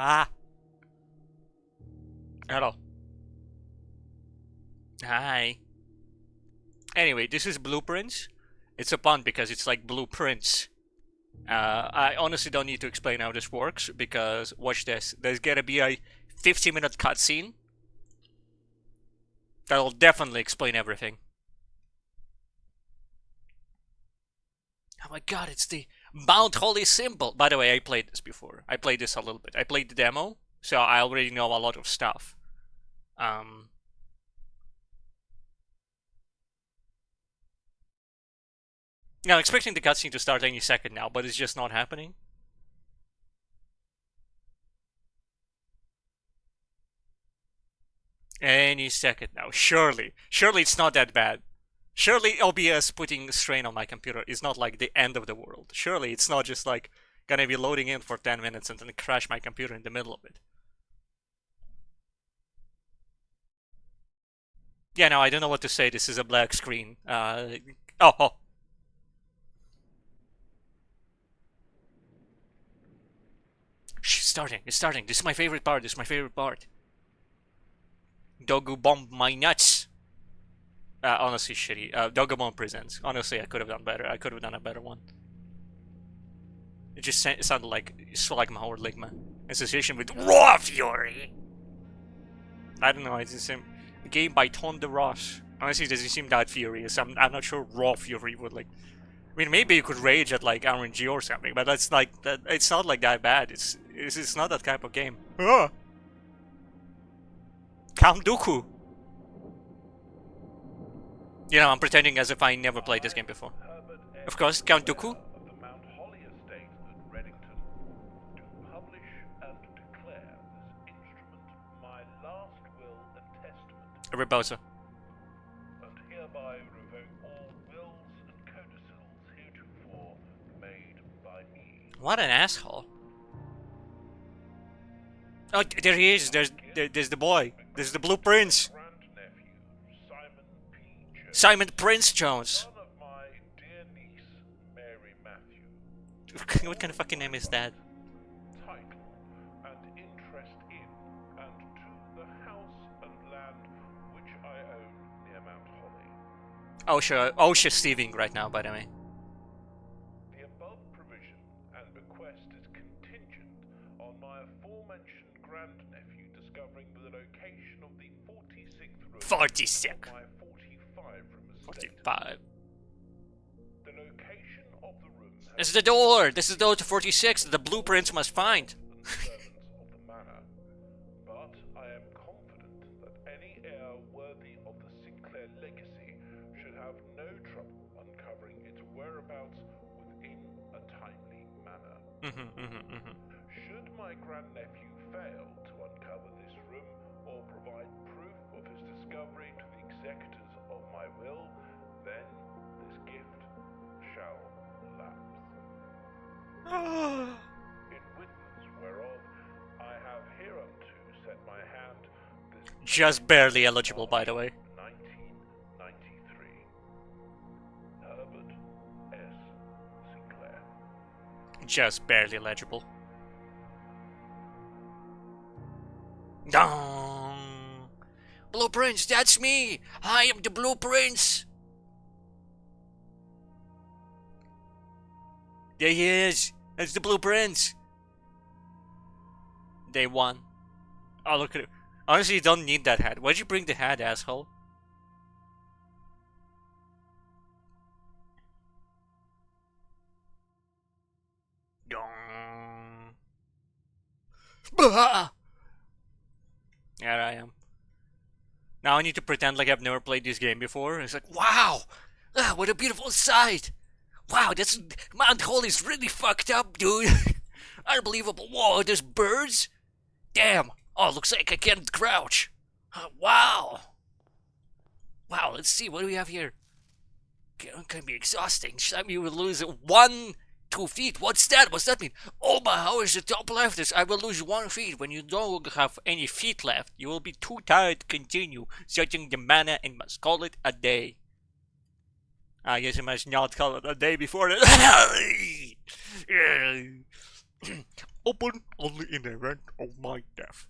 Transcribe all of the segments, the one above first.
Ah. Hello. Hi. Anyway, this is Blueprints. It's a pun because it's like blueprints. I honestly don't need to explain how this works because watch this. There's gonna be a 50-minute cutscene that'll definitely explain everything. Oh my god, it's the Mount Holy symbol. By the way, I played this before. I played this a little bit. I played the demo, so I already know a lot of stuff. Now, expecting the cutscene to start any second now, but it's just not happening. Any second now, surely. Surely it's not that bad. Surely OBS putting strain on my computer is not like the end of the world. Surely it's not just like gonna be loading in for 10 minutes and then crash my computer in the middle of it. Yeah, no, I don't know what to say. This is a black screen. Oh. It's starting. It's starting. This is my favorite part. This is my favorite part. Dogu bombed my nuts. Honestly, shitty. Dogomon Presents. Honestly, I could have done better. I could have done a better one. It just sounded like Mahor Ligma. Association with Raw Fury. I don't know. It just seemed game by Ton de Ross. Honestly, it doesn't seem that furious. I'm not sure Raw Fury would like. I mean, maybe you could rage at like RNG or something, but that's like that. It's not like that bad. It's not that type of game. Ah. Count Dooku. You know, I'm pretending as if I never played this game before. Of course, Count Dooku. Rebosa. And hereby revoke all wills and codicils heretofore made by me. What an asshole. Oh, there he is. There's the boy. There's the Blue Prince. Simon Prince Jones. Son of my dear niece, Mary Matthew. What kind of fucking name is that? Title and interest in and to the house and land which I own near Mount Holly. OSHA Steving right now, by the way. The above provision and bequest is contingent on my aforementioned grandnephew discovering the location of the 46th room 46. of my 45 room estate. 45. The location of the room This is the door. This is the door to 46 that the blueprints must find. and servants of the manor, but I am confident that any heir worthy of the Sinclair legacy should have no trouble uncovering its whereabouts within a timely manner. Should my grandnephew fail to uncover this room or provide proof of his discovery to the executors of my will, then this gift shall lapse. In witness whereof I have hereunto set my hand this Just barely eligible, by the way. 1993. Herbert S. Sinclair. Just barely legible. Dong. Blueprints, that's me. I am the Blueprints. There he is. That's the Blueprints. Day one. Oh, look at it. Honestly, you don't need that hat. Why'd you bring the hat, asshole? Dong. Bah! There I am. Now I need to pretend like I've never played this game before. It's like, wow! Ah, what a beautiful sight! Wow, this Mount Holy's really fucked up, dude. Unbelievable. Whoa, there's birds? Damn. Oh, looks like I can't crouch. Wow. Wow, let's see. What do we have here? It's gonna be exhausting. Some you will lose 2 feet. What's that? What's that mean? Oh my, how is the top left? I will lose 1 feet. When you don't have any feet left, you will be too tired to continue searching the mana and must call it a day. I guess you must not call it a day before it. Open only in the event of my death.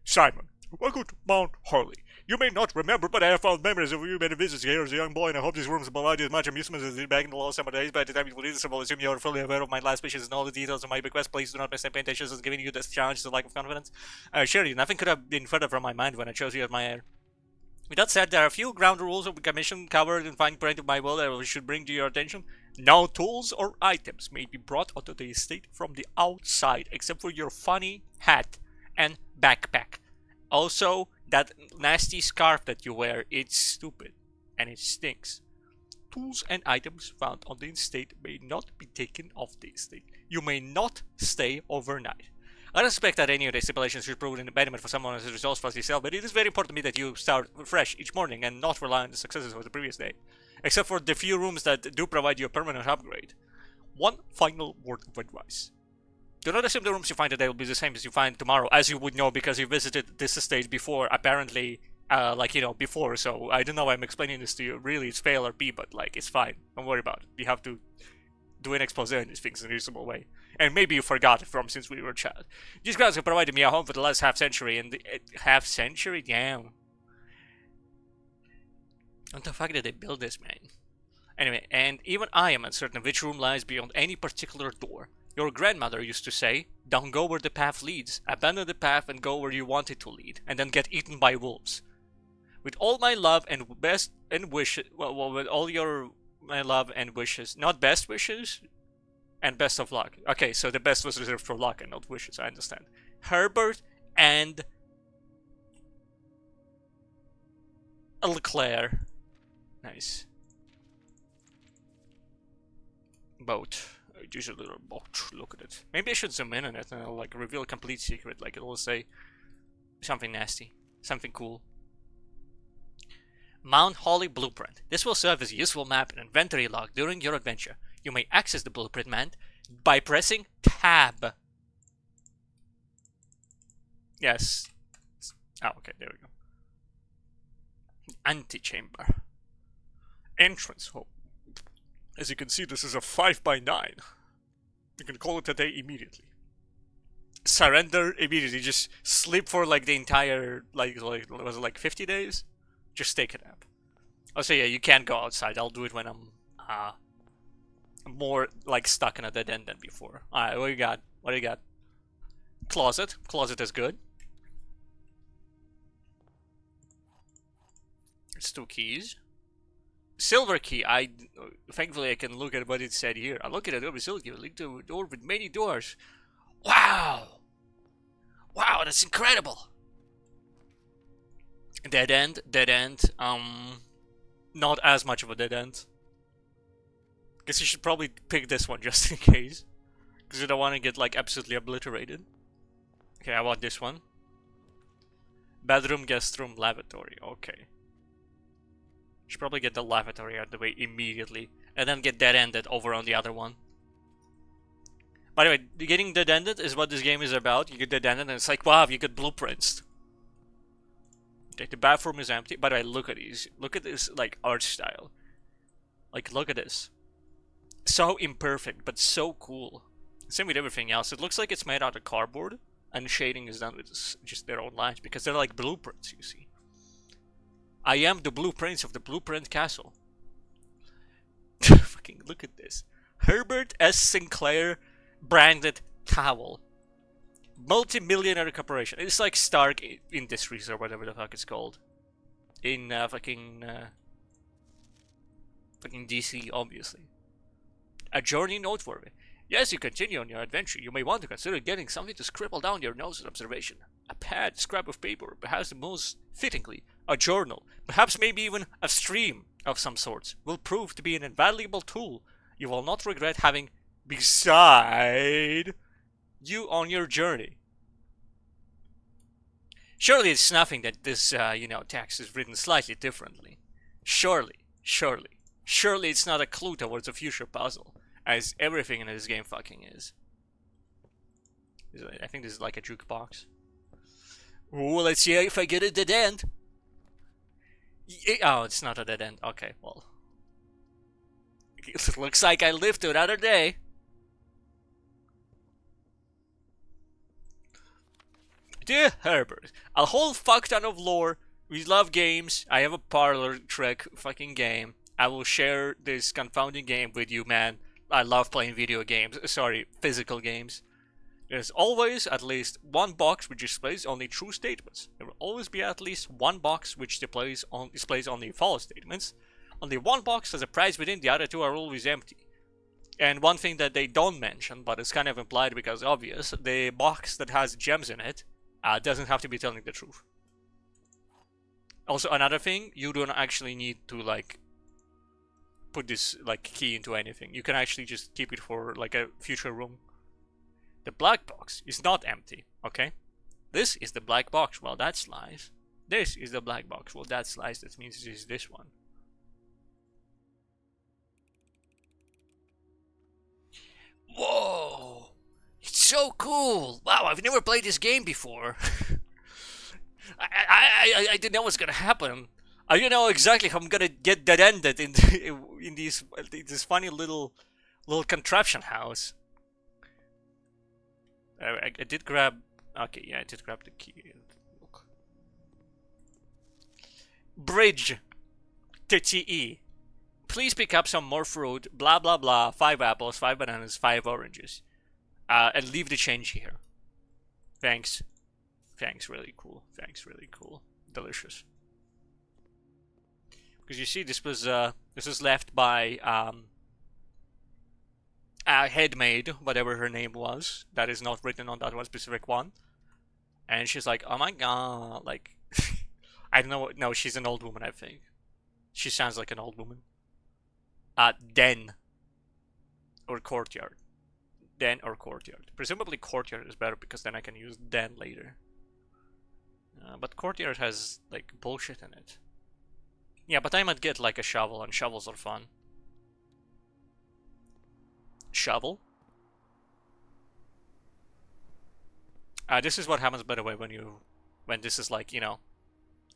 Simon, welcome to Mount Harley. You may not remember, but I have found memories of you many visits here as a young boy, and I hope these rooms provide you as much amusement as they did back in the lost summer days. By the time you will read this, I will assume you are fully aware of my last wishes and all the details of my bequest. Please do not miss my intentions as giving you this challenge to lack of confidence. I assure you, nothing could have been further from my mind when I chose you as my heir. With that said, there are a few ground rules of the commission covered in fine print of my will that I should bring to your attention. No tools or items may be brought onto the estate from the outside, except for your funny hat and backpack. Also, that nasty scarf that you wear, it's stupid and it stinks. Tools and items found on the estate may not be taken off the estate. You may not stay overnight. I respect that any of the stipulations should prove an impediment for someone as a resource for yourself, but it is very important to me that you start fresh each morning and not rely on the successes of the previous day, except for the few rooms that do provide you a permanent upgrade. One final word of advice. Do not assume the rooms you find today will be the same as you find tomorrow, as you would know because you visited this estate before, apparently, before, so I don't know why I'm explaining this to you. Really, it's fail or B, but, it's fine. Don't worry about it. You have to do an expose on these things in a reasonable way. And maybe you forgot it from since we were a child. These grounds have provided me a home for the last half-century, and half-century? Damn. What the fuck did they build this, man? Anyway, and even I am uncertain which room lies beyond any particular door. Your grandmother used to say, don't go where the path leads, abandon the path and go where you want it to lead, and then get eaten by wolves. With all my love and best and wishes, with all my love and wishes, not best wishes, and best of luck. Okay, so the best was reserved for luck and not wishes, I understand. Herbert and Leclerc. Nice. Boat. Use a little boat. Look at it. Maybe I should zoom in on it and I'll reveal a complete secret. It'll say something nasty. Something cool. Mount Holly Blueprint. This will serve as a useful map and inventory log during your adventure. You may access the blueprint map by pressing Tab. Yes. Oh, okay, there we go. Antechamber. Entrance hole. As you can see, this is a 5x9. You can call it a day immediately. Surrender immediately. Just sleep for the entire, was it 50 days? Just take a nap. Oh, so yeah, you can't go outside. I'll do it when I'm, more, stuck in a dead end than before. Alright, what do you got? What do you got? Closet. Closet is good. It's 2 keys. Silver key. Thankfully I can look at what it said here. I look at it over silver key. Link to a door with many doors. Wow! Wow, that's incredible! Dead end. Dead end. Not as much of a dead end. Guess you should probably pick this one just in case. Because you don't want to get absolutely obliterated. Okay, I want this one. Bedroom, guest room, lavatory. Okay. Should probably get the lavatory out of the way immediately. And then get dead-ended over on the other one. By the way, getting dead-ended is what this game is about. You get dead-ended and it's wow, you get blueprints. Okay, the bathroom is empty. By the way, look at these. Look at this, art style. Look at this. So imperfect, but so cool. Same with everything else. It looks like it's made out of cardboard. And shading is done with just their own lines. Because they're blueprints, you see. I am the blueprints of the Blueprint Castle. Fucking look at this. Herbert S. Sinclair branded towel. Multi-millionaire corporation. It's like Stark Industries or whatever the fuck it's called. In fucking DC, obviously. A journey noteworthy. Yes, you continue on your adventure. You may want to consider getting something to scribble down your notes and observation. A pad, scrap of paper, perhaps the most fittingly, a journal, perhaps maybe even a stream of some sorts, will prove to be an invaluable tool you will not regret having beside you on your journey. Surely it's nothing that this, text is written slightly differently. Surely it's not a clue towards a future puzzle, as everything in this game fucking is. I think this is like a jukebox. Ooh, let's see if I get a dead end. Oh, it's not a dead end. Okay, well. It looks like I lived another day. Dear Herbert, a whole fuck ton of lore. We love games. I have a parlor trick fucking game. I will share this confounding game with you, man. I love playing video games. Sorry, physical games. There's always at least one box which displays only true statements. There will always be at least one box which displays only false statements. Only one box has a prize within, the other two are always empty. And one thing that they don't mention, but it's kind of implied because obvious, the box that has gems in it doesn't have to be telling the truth. Also, another thing, you don't actually need to like put this like key into anything. You can actually just keep it for like a future room. The black box is not empty, okay? This is the black box. Well, that's lies. This is the black box. Well, that's lies. That means it is this one. Whoa! It's so cool! Wow, I've never played this game before. I didn't know what's gonna happen. I didn't know exactly how I'm gonna get dead-ended in this funny little contraption house. I did grab. Okay, yeah, I did grab the key. Look. Bridge to TE. Please pick up some more fruit. Blah blah blah. 5 apples, 5 bananas, 5 oranges. And leave the change here. Thanks. Thanks, really cool. Thanks, really cool. Delicious. Because you see, this was left by headmaid, whatever her name was. That is not written on that one specific one. And she's like, oh my god, like, I don't know. No, she's an old woman, I think. She sounds like an old woman. Den or courtyard. Den or courtyard. Presumably courtyard is better because then I can use den later. But courtyard has like bullshit in it. Yeah, but I might get like a shovel, and shovels are fun. Shovel. This is what happens, by the way, when this is like, you know,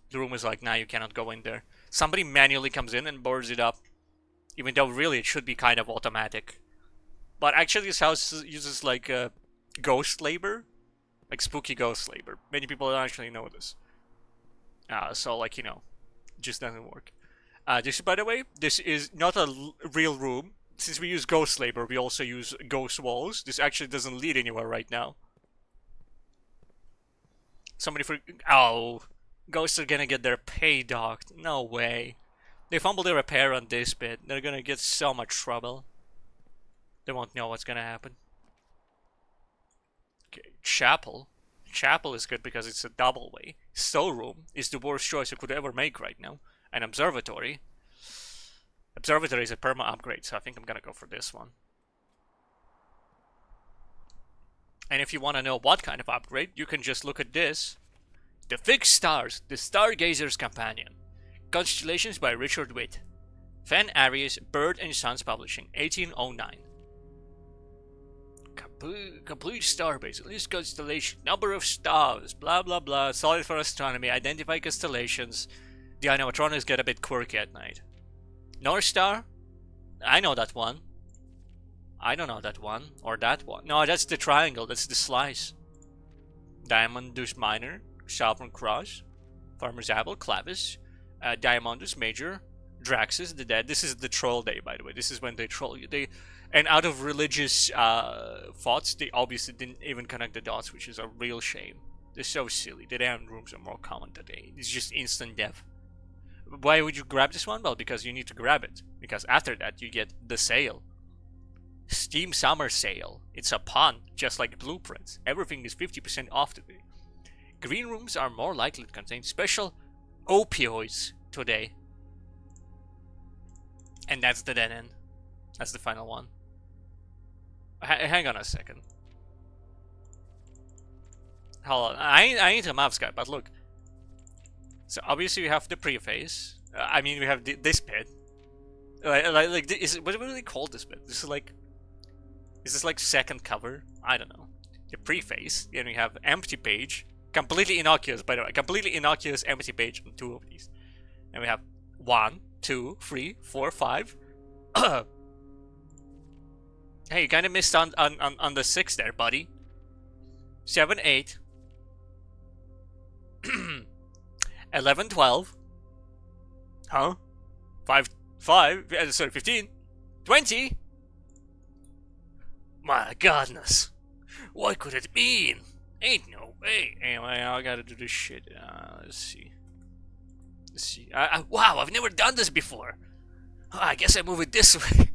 the room is like, nah, you cannot go in there. Somebody manually comes in and boards it up, even though really it should be kind of automatic. But actually, this house uses like ghost labor, like spooky ghost labor. Many people don't actually know this. So like, you know, it just doesn't work. This, by the way, this is not a real room. Since we use ghost labor, we also use ghost walls. This actually doesn't lead anywhere right now. Somebody oh, ghosts are gonna get their pay docked. No way. They fumbled their repair on this bit. They're gonna get so much trouble. They won't know what's gonna happen. Okay, chapel. Chapel is good because it's a double way. Storeroom is the worst choice you could ever make right now. An observatory. Observatory is a perma upgrade, so I think I'm gonna go for this one. And if you want to know what kind of upgrade, you can just look at this. The Fixed Stars, the Stargazer's Companion. Constellations by Richard Witt. Fan Arias, Bird and Sons Publishing, 1809. Complete starbase, list constellation, number of stars, blah blah blah, solid for astronomy, identify constellations. The animatronics get a bit quirky at night. North Star? I know that one. I don't know that one, or that one. No, that's the triangle, that's the slice. Diamondus Minor, Southern Cross, Farmer's Apple, Clavis, Diamondus Major, Draxus, the Dead. This is the troll day, by the way. This is when they troll you. And out of religious thoughts, they obviously didn't even connect the dots, which is a real shame. They're so silly. The damn rooms are more common today. It's just instant death. Why would you grab this one? Well, because you need to grab it. Because after that, you get the sale. Steam Summer Sale. It's a pun, just like Blueprints. Everything is 50% off today. Green rooms are more likely to contain special opioids today. And that's the dead end. That's the final one. Hang on a second. Hold on. I need a mouse guy, but look. So obviously we have the preface. I mean, we have this bit. What do they call this bit? This is like... Is this like second cover? I don't know. The preface. Then we have empty page. Completely innocuous, by the way. Completely innocuous empty page on 2 of these. And we have 1, 2, 3, 4, 5. Hey, you kind of missed on the 6 there, buddy. 7, 8. 11, 12. Huh? 5, 5, sorry, 15, 20. My goodness. What could it mean? Ain't no way. Anyway, I gotta do this shit. Let's see. Let's see. Wow, I've never done this before. I guess I move it this way.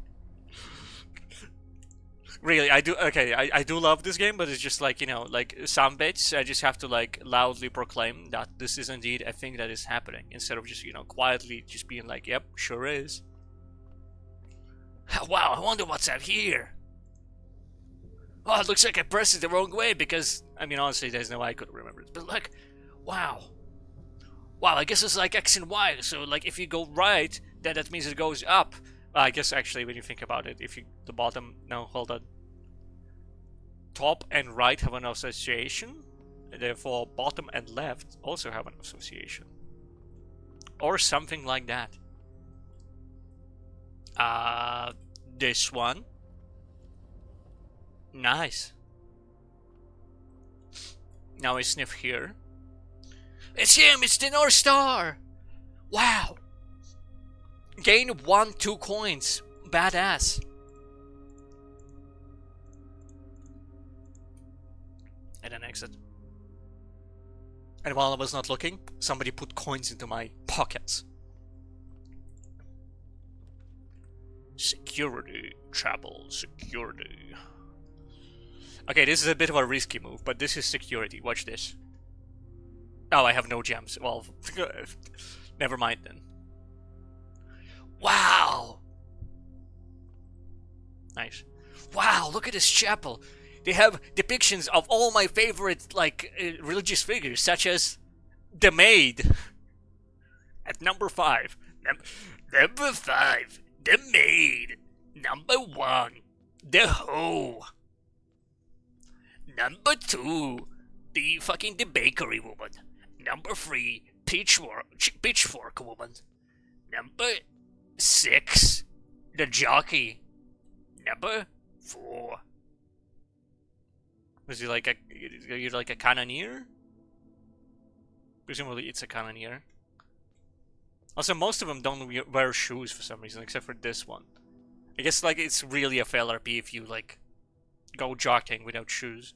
Really, I do. Okay, I do love this game, but it's just like, you know, like some bits I just have to like loudly proclaim that this is indeed a thing that is happening, instead of just, you know, quietly just being like, yep, sure is. Wow, I wonder what's out here. Oh, it looks like I pressed it the wrong way because, I mean, honestly, there's no way I could remember it. But look, wow. Wow, I guess it's like X and Y. So, like, if you go right, then that means it goes up. I guess, actually, when you think about it, if you, the bottom, no, hold on. Top and right have an association. Therefore, bottom and left also have an association. Or something like that. This one. Nice. Now I sniff here. It's him! It's the North Star! Wow! Gain 1, 2 coins. Badass. And then exit. And while I was not looking, somebody put coins into my pockets. Security. Travel. Security. Okay, this is a bit of a risky move, but this is security. Watch this. Oh, I have no gems. Well, never mind then. Wow! Nice. Wow, look at this chapel. They have depictions of all my favorite, like, religious figures, such as the maid. At number 5. Number 5. The maid. Number 1. The hoe. Number 2, the bakery woman. Number 3, pitchfork woman. Number 6, the jockey. Number 4. Was he like a, you're like a cannoneer? Presumably it's a cannoneer. Also, most of them don't wear shoes for some reason, except for this one. I guess like it's really a fail RP if you like go jockeying without shoes.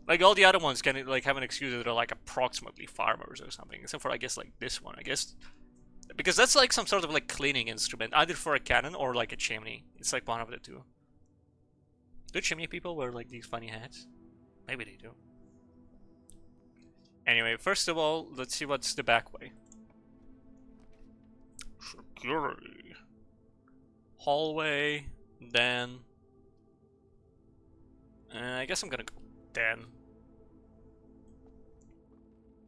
Like, all the other ones can, like, have an excuse that they're, like, approximately farmers or something. Except for, I guess, like, this one, I guess. Because that's, like, some sort of, like, cleaning instrument. Either for a cannon or, like, a chimney. It's, like, one of the two. Do chimney people wear, like, these funny hats? Maybe they do. Anyway, first of all, let's see what's the back way. Security. Hallway. Then. I guess I'm gonna go then.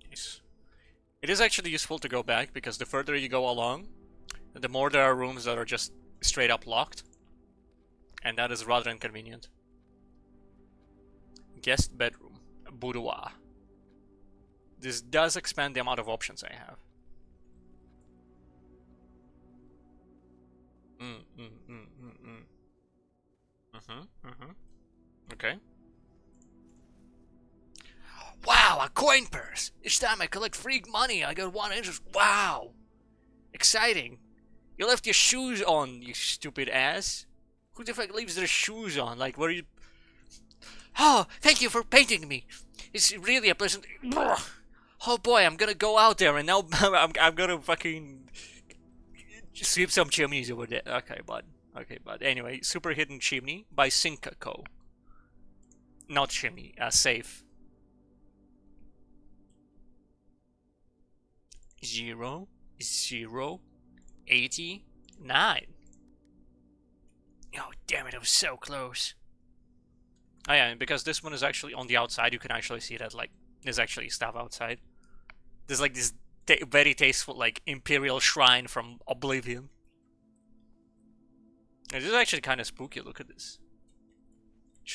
Nice. It is actually useful to go back, because the further you go along, the more there are rooms that are just straight up locked. And that is rather inconvenient. Guest bedroom. Boudoir. This does expand the amount of options I have. Okay. Wow, a coin purse! Each time I collect free money, I get 1 interest. Wow! Exciting. You left your shoes on, you stupid ass. Who the fuck leaves their shoes on? Like, where you... Oh, thank you for painting me. It's really a pleasant... Oh boy, I'm gonna go out there and now I'm gonna fucking... sweep some chimneys over there. Okay, bud. Okay, bud. Anyway, Super Hidden Chimney by Sinca Co. Not chimney, safe. 0, 0, 89. Oh, damn it, I was so close. Oh yeah, because this one is actually on the outside, you can actually see that, like, there's actually stuff outside. There's, like, this very tasteful, like, imperial shrine from Oblivion. This is actually kind of spooky, look at this.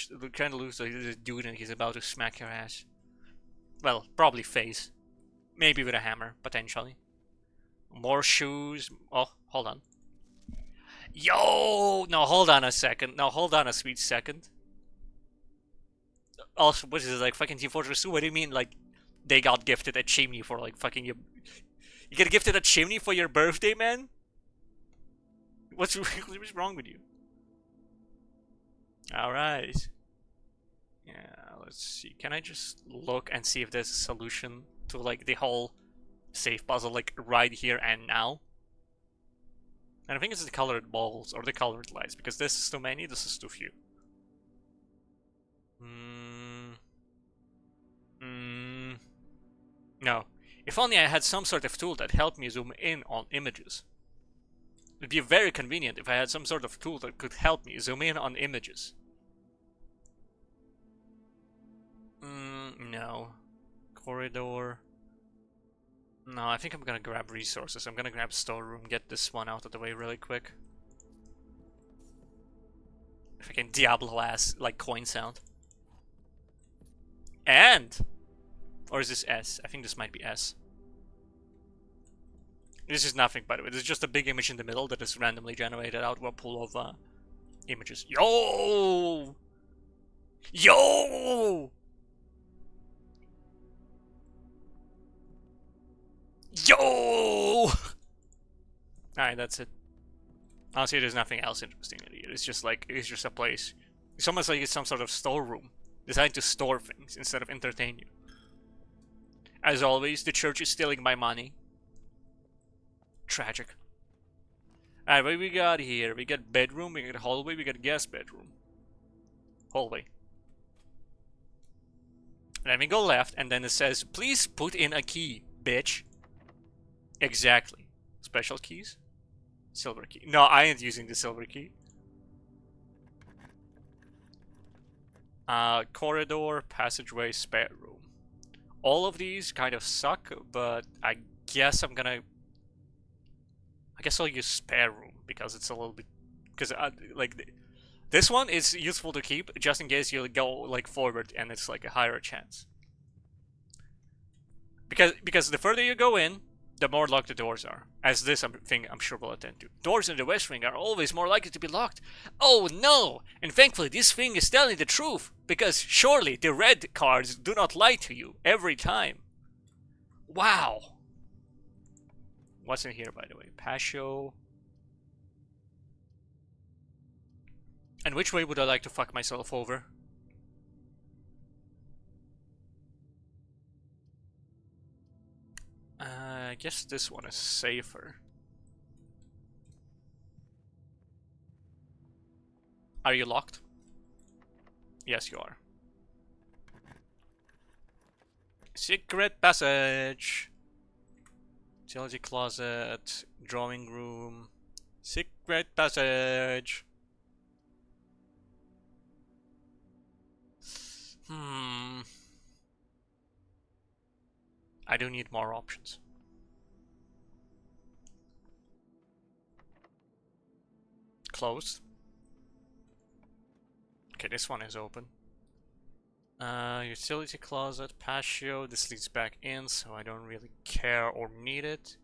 It kind of looks like there's a dude and he's about to smack your ass. Well, probably face. Maybe with a hammer, potentially. More shoes. Oh, hold on. Yo! No, hold on a second. No, hold on a sweet second. Also, what is it, like fucking Team Fortress 2? What do you mean, like, they got gifted a chimney for like fucking you. You get gifted a chimney for your birthday, man? What's wrong with you? Alright. Yeah, let's see. Can I just look and see if there's a solution to like the whole safe puzzle like right here and now? And I think it's the colored balls or the colored lights, because this is too many, this is too few. No. If only I had some sort of tool that helped me zoom in on images. It'd be very convenient if I had some sort of tool that could help me zoom in on images. No. Corridor. No, I think I'm gonna grab resources. I'm gonna grab storeroom, get this one out of the way really quick. If I can Diablo-ass, like, coin sound. And! Or is this S? I think this might be S. This is nothing, by the way. This is just a big image in the middle that is randomly generated out of a pool of images. Yo! Yo! Yo! Alright, that's it. Honestly, there's nothing else interesting in here. It's just like, it's just a place. It's almost like it's some sort of storeroom designed to store things instead of entertain you. As always, the church is stealing my money. Tragic. Alright, what we got here? We got bedroom, we got hallway, we got guest bedroom. Hallway. Then we go left, and then it says, please put in a key, bitch. Exactly. Special keys? Silver key. No, I ain't using the silver key. Corridor, passageway, spare room. All of these kind of suck, but I guess I'm gonna... I guess I'll use spare room, because it's a little bit... Because, like, this one is useful to keep, just in case you go, like, forward and it's, like, a higher chance. Because the further you go in, the more locked the doors are. As this thing I'm sure will attend to. Doors in the West Wing are always more likely to be locked. Oh no! And thankfully this thing is telling the truth, because surely the red cards do not lie to you every time. Wow! What's in here, by the way? Patio. And which way would I like to fuck myself over? I guess this one is safer. Are you locked? Yes, you are. Secret passage. Utility closet. Drawing room. Secret passage. I do need more options. Closed. Okay, this one is open. Utility closet, patio. This leads back in, so I don't really care or need it.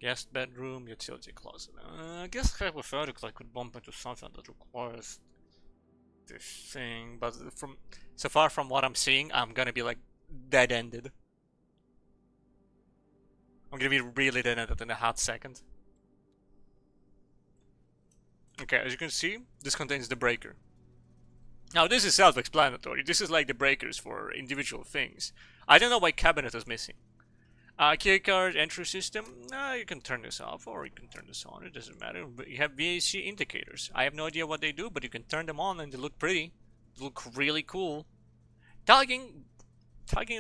Guest bedroom, utility closet. I guess hypothetically I could bump into something that requires this thing, but from so far from what I'm seeing, I'm gonna be like dead-ended. I'm gonna be really dead-ended in a hot second. Okay, as you can see, this contains the breaker. Now this is self-explanatory. This is like the breakers for individual things. I don't know why cabinet is missing. Keycard entry system. You can turn this off or you can turn this on. It doesn't matter. But you have VAC indicators. I have no idea what they do, but you can turn them on and they look pretty. They look really cool. Tugging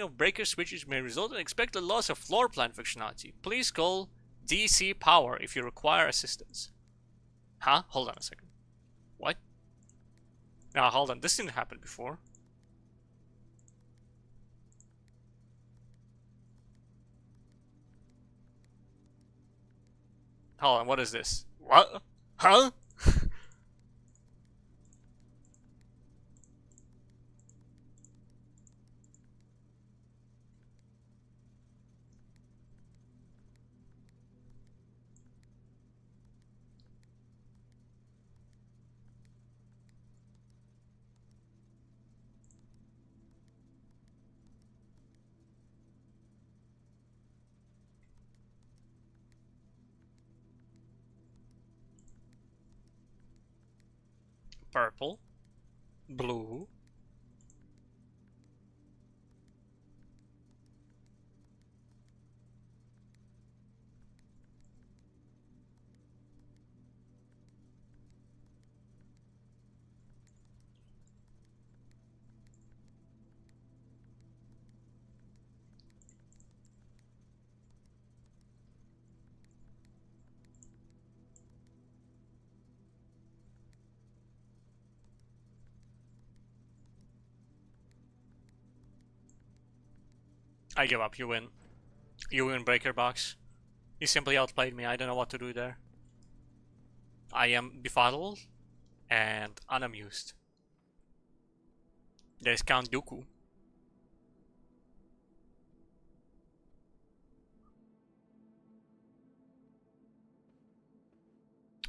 of breaker switches may result in expected loss of floor plan functionality. Please call DC Power if you require assistance. Huh? Hold on a second. What? Now, hold on. This didn't happen before. Hold on. What is this? What? Huh? Purple. Blue. I give up, you win. You win, Breaker Box. You simply outplayed me, I don't know what to do there. I am befuddled and unamused. There's Count Dooku.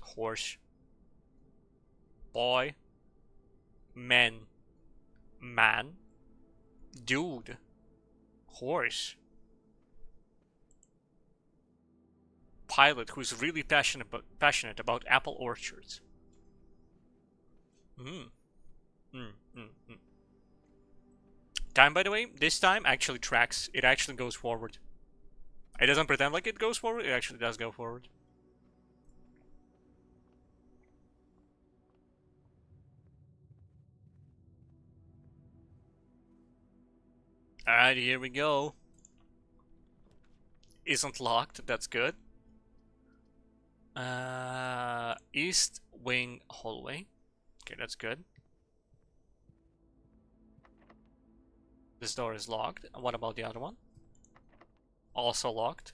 Horse. Boy. Men. Man. Dude. Horse. Pilot who's really passionate about apple orchards. Time, by the way, this time actually tracks. It actually goes forward. It doesn't pretend like it goes forward, it actually does go forward. Alright, here we go. Isn't locked, that's good. East wing hallway. Okay, that's good. This door is locked. What about the other one? Also locked.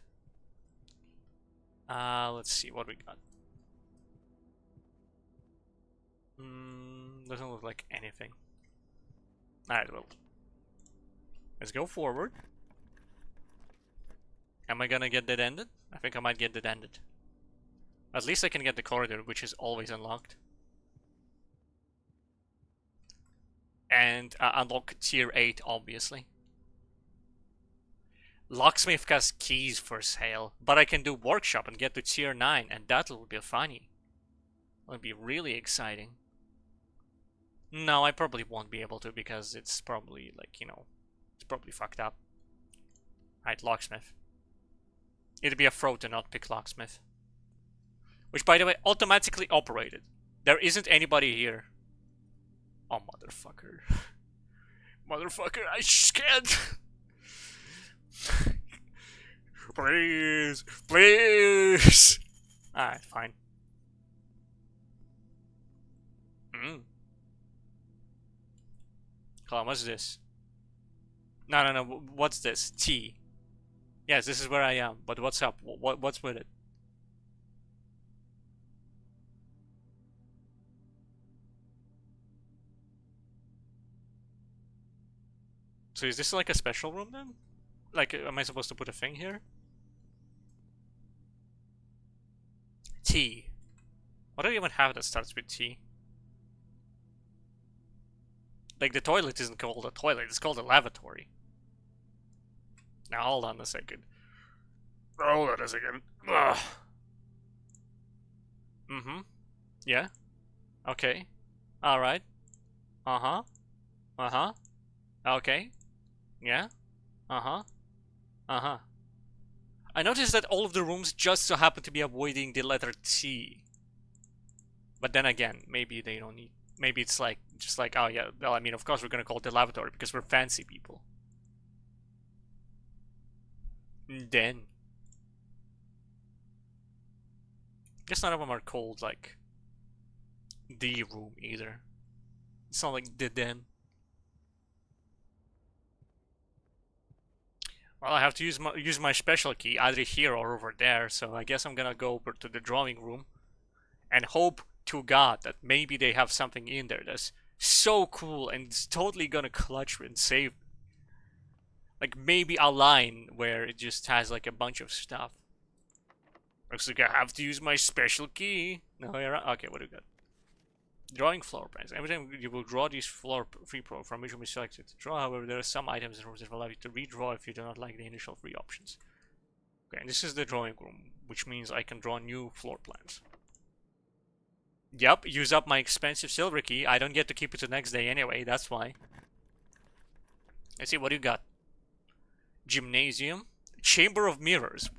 Let's see what we got. Doesn't look like anything. Alright, well. Let's go forward. Am I gonna get that ended? I think I might get that ended. At least I can get the corridor, which is always unlocked. And unlock tier 8, obviously. Locksmith has keys for sale, but I can do workshop and get to tier 9, and that will be funny. It'll be really exciting. No, I probably won't be able to because it's probably like, you know, it's probably fucked up. Right, locksmith. It'd be a fraud to not pick locksmith. Which, by the way, automatically operated. There isn't anybody here. Oh, motherfucker. Motherfucker, I can't. Please. Please. Alright, fine. Hold on, what's this? No. What's this? T. Yes, this is where I am. But what's up? What's with it? So is this like a special room then? Like, am I supposed to put a thing here? T. What do I even have that starts with T? Like, the toilet isn't called a toilet, it's called a lavatory. Now, hold on a second. Hold on a second. Ugh. Yeah. Okay. Alright. Uh-huh. Uh-huh. Okay. Yeah. Uh-huh. Uh-huh. I noticed that all of the rooms just so happen to be avoiding the letter T. But then again, maybe they don't need... Maybe it's like, just like, oh yeah, well, I mean, of course we're gonna call it the lavatory because we're fancy people. Then. Guess none of them are called, like, the room either. It's not like the den. Well, I have to use my special key either here or over there, so I guess I'm gonna go over to the drawing room and hope to God that maybe they have something in there that's so cool and it's totally gonna clutch and save. Like maybe a line where it just has like a bunch of stuff. Looks like I have to use my special key. No, you're right. Okay, what do we got? Drawing floor plans. Every time you will draw these free pro from which will be selected to draw. However, there are some items in rooms that will allow you to redraw if you do not like the initial free options. Okay, and this is the drawing room, which means I can draw new floor plans. Yup, use up my expensive silver key. I don't get to keep it the next day anyway, that's why. Let's see, what do you got? Gymnasium. Chamber of Mirrors.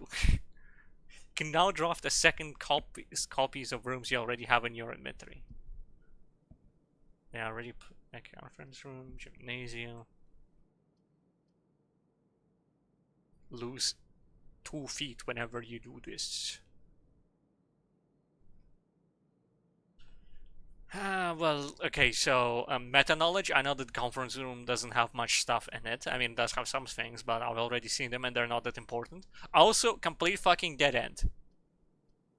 Can now draft a second copies of rooms you already have in your inventory. Yeah, already a conference room, gymnasium. Lose 2 feet whenever you do this. Well, okay, so meta knowledge. I know that the conference room doesn't have much stuff in it. I mean, it does have some things, but I've already seen them and they're not that important. Also, complete fucking dead end.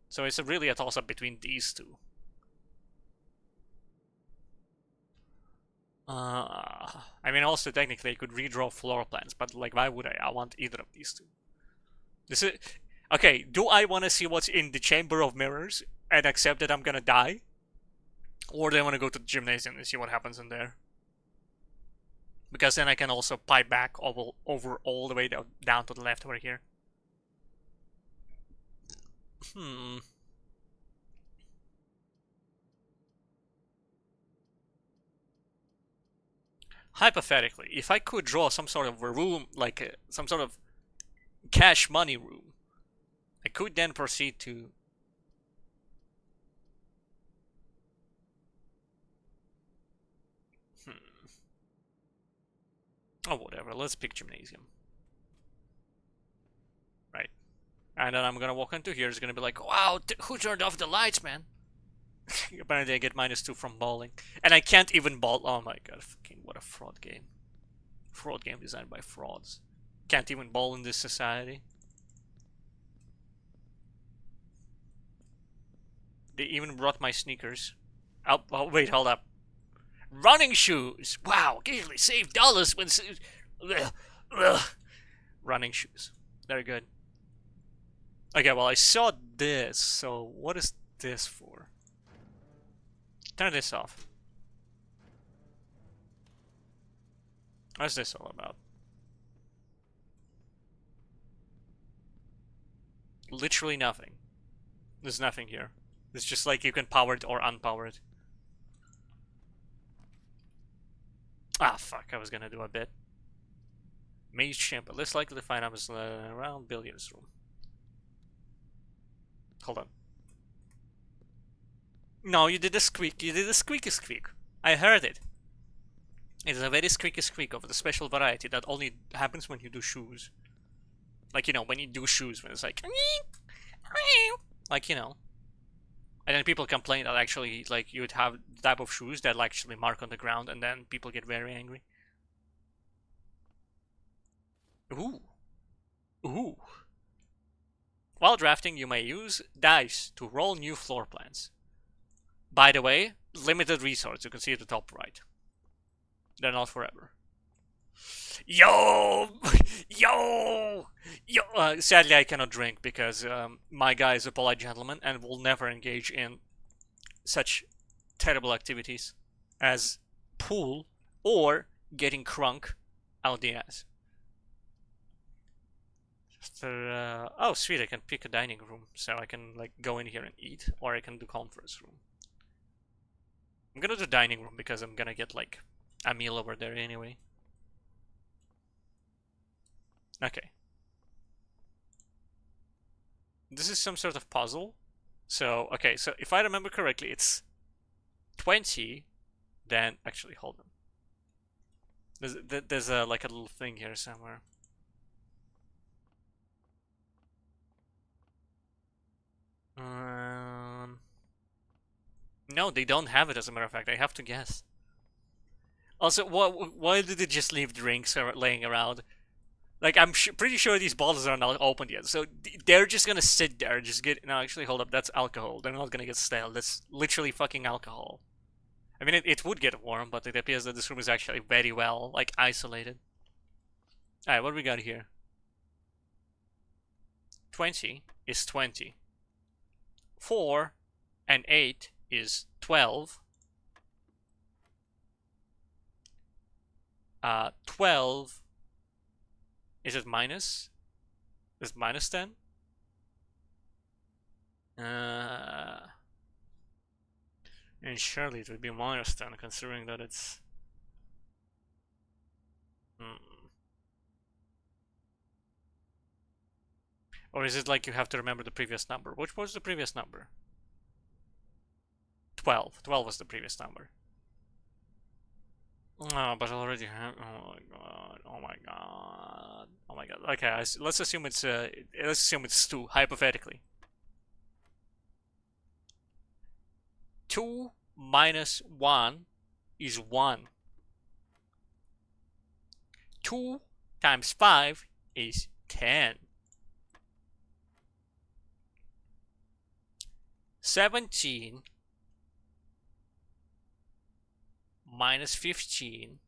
So it's really a toss up between these two. I mean, also technically I could redraw floor plans, but like, why would I? I want either of these two. This is okay. Do I want to see what's in the Chamber of Mirrors and accept that I'm gonna die, or do I want to go to the gymnasium and see what happens in there? Because then I can also pipe back over all the way down to the left over here. Hypothetically, if I could draw some sort of a room, like some sort of cash money room, I could then proceed to... Oh, whatever, let's pick gymnasium. Right. And then I'm gonna walk into here, it's gonna be like, wow, who turned off the lights, man? Apparently I get -2 from bowling. And I can't even ball. Oh my god, fucking what a fraud game. Fraud game designed by frauds. Can't even bowl in this society. They even brought my sneakers. Oh, wait, hold up. Running shoes! Wow, occasionally save dollars when... Ugh, ugh. Running shoes. They're good. Okay, well, I saw this, so what is this for? Turn this off. What's this all about? Literally nothing. There's nothing here. It's just like you can power it or unpower it. Ah, fuck, I was gonna do a bit. Mage chamber. Less likely to find items around billiards room. Hold on. No, you did a squeak. You did a squeaky squeak. I heard it. It is a very squeaky squeak of the special variety that only happens when you do shoes. Like, you know, when you do shoes, when it's like... Like, you know. And then people complain that actually, like, you would have the type of shoes that actually mark on the ground, and then people get very angry. Ooh. Ooh. While drafting, you may use dice to roll new floor plans. By the way, limited resource, you can see at the top right. They're not forever. Yo! Yo! Yo! Sadly, I cannot drink because my guy is a polite gentleman and will never engage in such terrible activities as pool or getting crunk out the ass. Oh, sweet, I can pick a dining room, so I can like go in here and eat, or I can do conference room. I'm gonna do dining room because I'm gonna get like a meal over there anyway. Okay. This is some sort of puzzle. So, okay, so if I remember correctly, it's 20, then... Actually, hold on. There's a, like a little thing here somewhere. No, they don't have it, as a matter of fact. I have to guess. Also, why did they just leave drinks laying around? Like, I'm pretty sure these bottles are not opened yet, so they're just gonna sit there, just get... No, actually, hold up, that's alcohol. They're not gonna get stale. That's literally fucking alcohol. I mean, it would get warm, but it appears that this room is actually very well, like, isolated. Alright, what do we got here? 20 is 20. 4 and 8 is 12. 12... Is it minus? Is it minus 10? And surely it would be -10 considering that it's... Or is it like you have to remember the previous number? Which was the previous number? 12. 12 was the previous number. Oh, but I already have... Oh my god. Oh my god. Oh my god. Okay, let's assume it's 2, hypothetically. 2 minus 1 is 1. 2 times 5 is 10. 17 minus 15.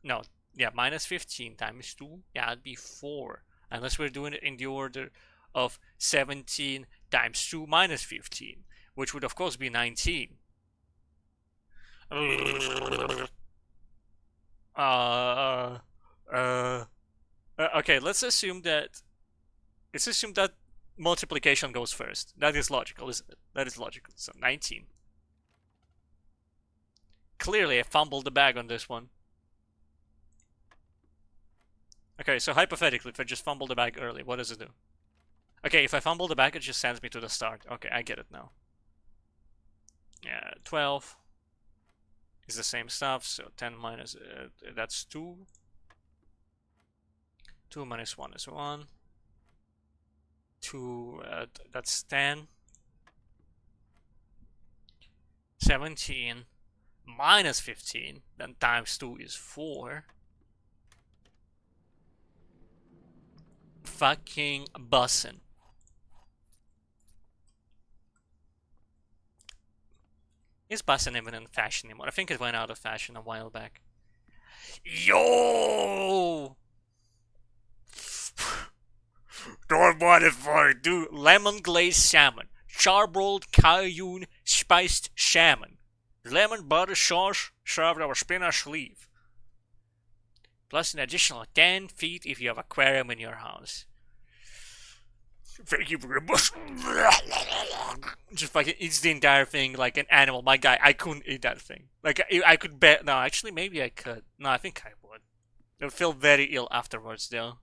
No, yeah, minus 15 times 2. Yeah, it'd be 4. Unless we're doing it in the order of 17 times 2 minus 15, which would of course be 19. Okay, let's assume that multiplication goes first. That is logical, isn't it? That is logical. So 19. Clearly, I fumbled the bag on this one. Okay, so hypothetically, if I just fumble the bag early, what does it do? Okay, if I fumble the bag, it just sends me to the start. Okay, I get it now. Yeah, 12 is the same stuff, so 10 minus... that's 2. 2 minus 1 is 1. 2, that's 10. 17 minus 15, then times 2 is 4. Fucking bussin'. Is bussin' even in fashion anymore? I think it went out of fashion a while back. Yo! Don't want it for it, dude. Lemon glazed salmon. Charbroiled cajun spiced salmon. Lemon butter sauce served over spinach leaf. Plus an additional 10 feet if you have aquarium in your house. Thank you very much. Just fucking eats the entire thing like an animal. My guy, I couldn't eat that thing. Like, I could bet. No, actually, maybe I could. No, I think I would. I would feel very ill afterwards, though.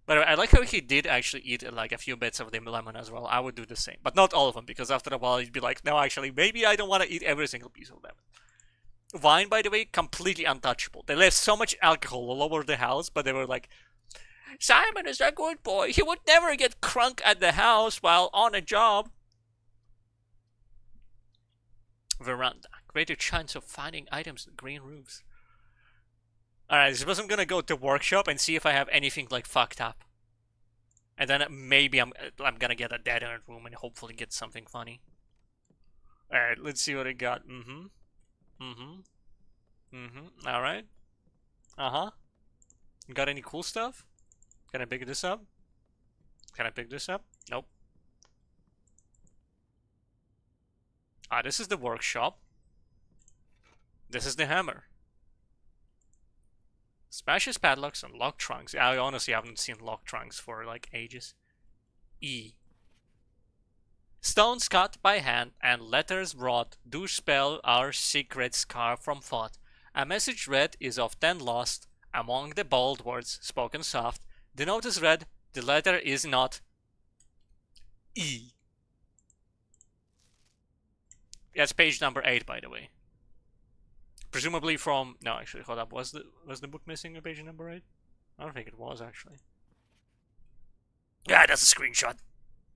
But I like how he did actually eat like a few bits of the lemon as well. I would do the same, but not all of them, because after a while he'd be like, no, actually, maybe I don't want to eat every single piece of lemon. Wine, by the way, completely untouchable. They left so much alcohol all over the house, but they were like, Simon is a good boy. He would never get crunk at the house while on a job. Veranda. Greater chance of finding items in green roofs. Alright, I suppose I'm gonna go to workshop and see if I have anything like fucked up. And then maybe I'm gonna get a dead end room and hopefully get something funny. Alright, let's see what I got. Alright. Uh-huh. Got any cool stuff? Can I pick this up? Can I pick this up? Nope. Ah, this is the workshop. This is the hammer. Smashes padlocks and lock trunks. I honestly haven't seen lock trunks for like ages. E. Stones cut by hand and letters wrought do spell our secret scar from thought. A message read is often lost among the bold words spoken soft. The note is read, the letter is not E. That's page number 8, by the way. Presumably from... No, actually, hold up. Was the book missing a page number 8? I don't think it was, actually. Yeah, that's a screenshot.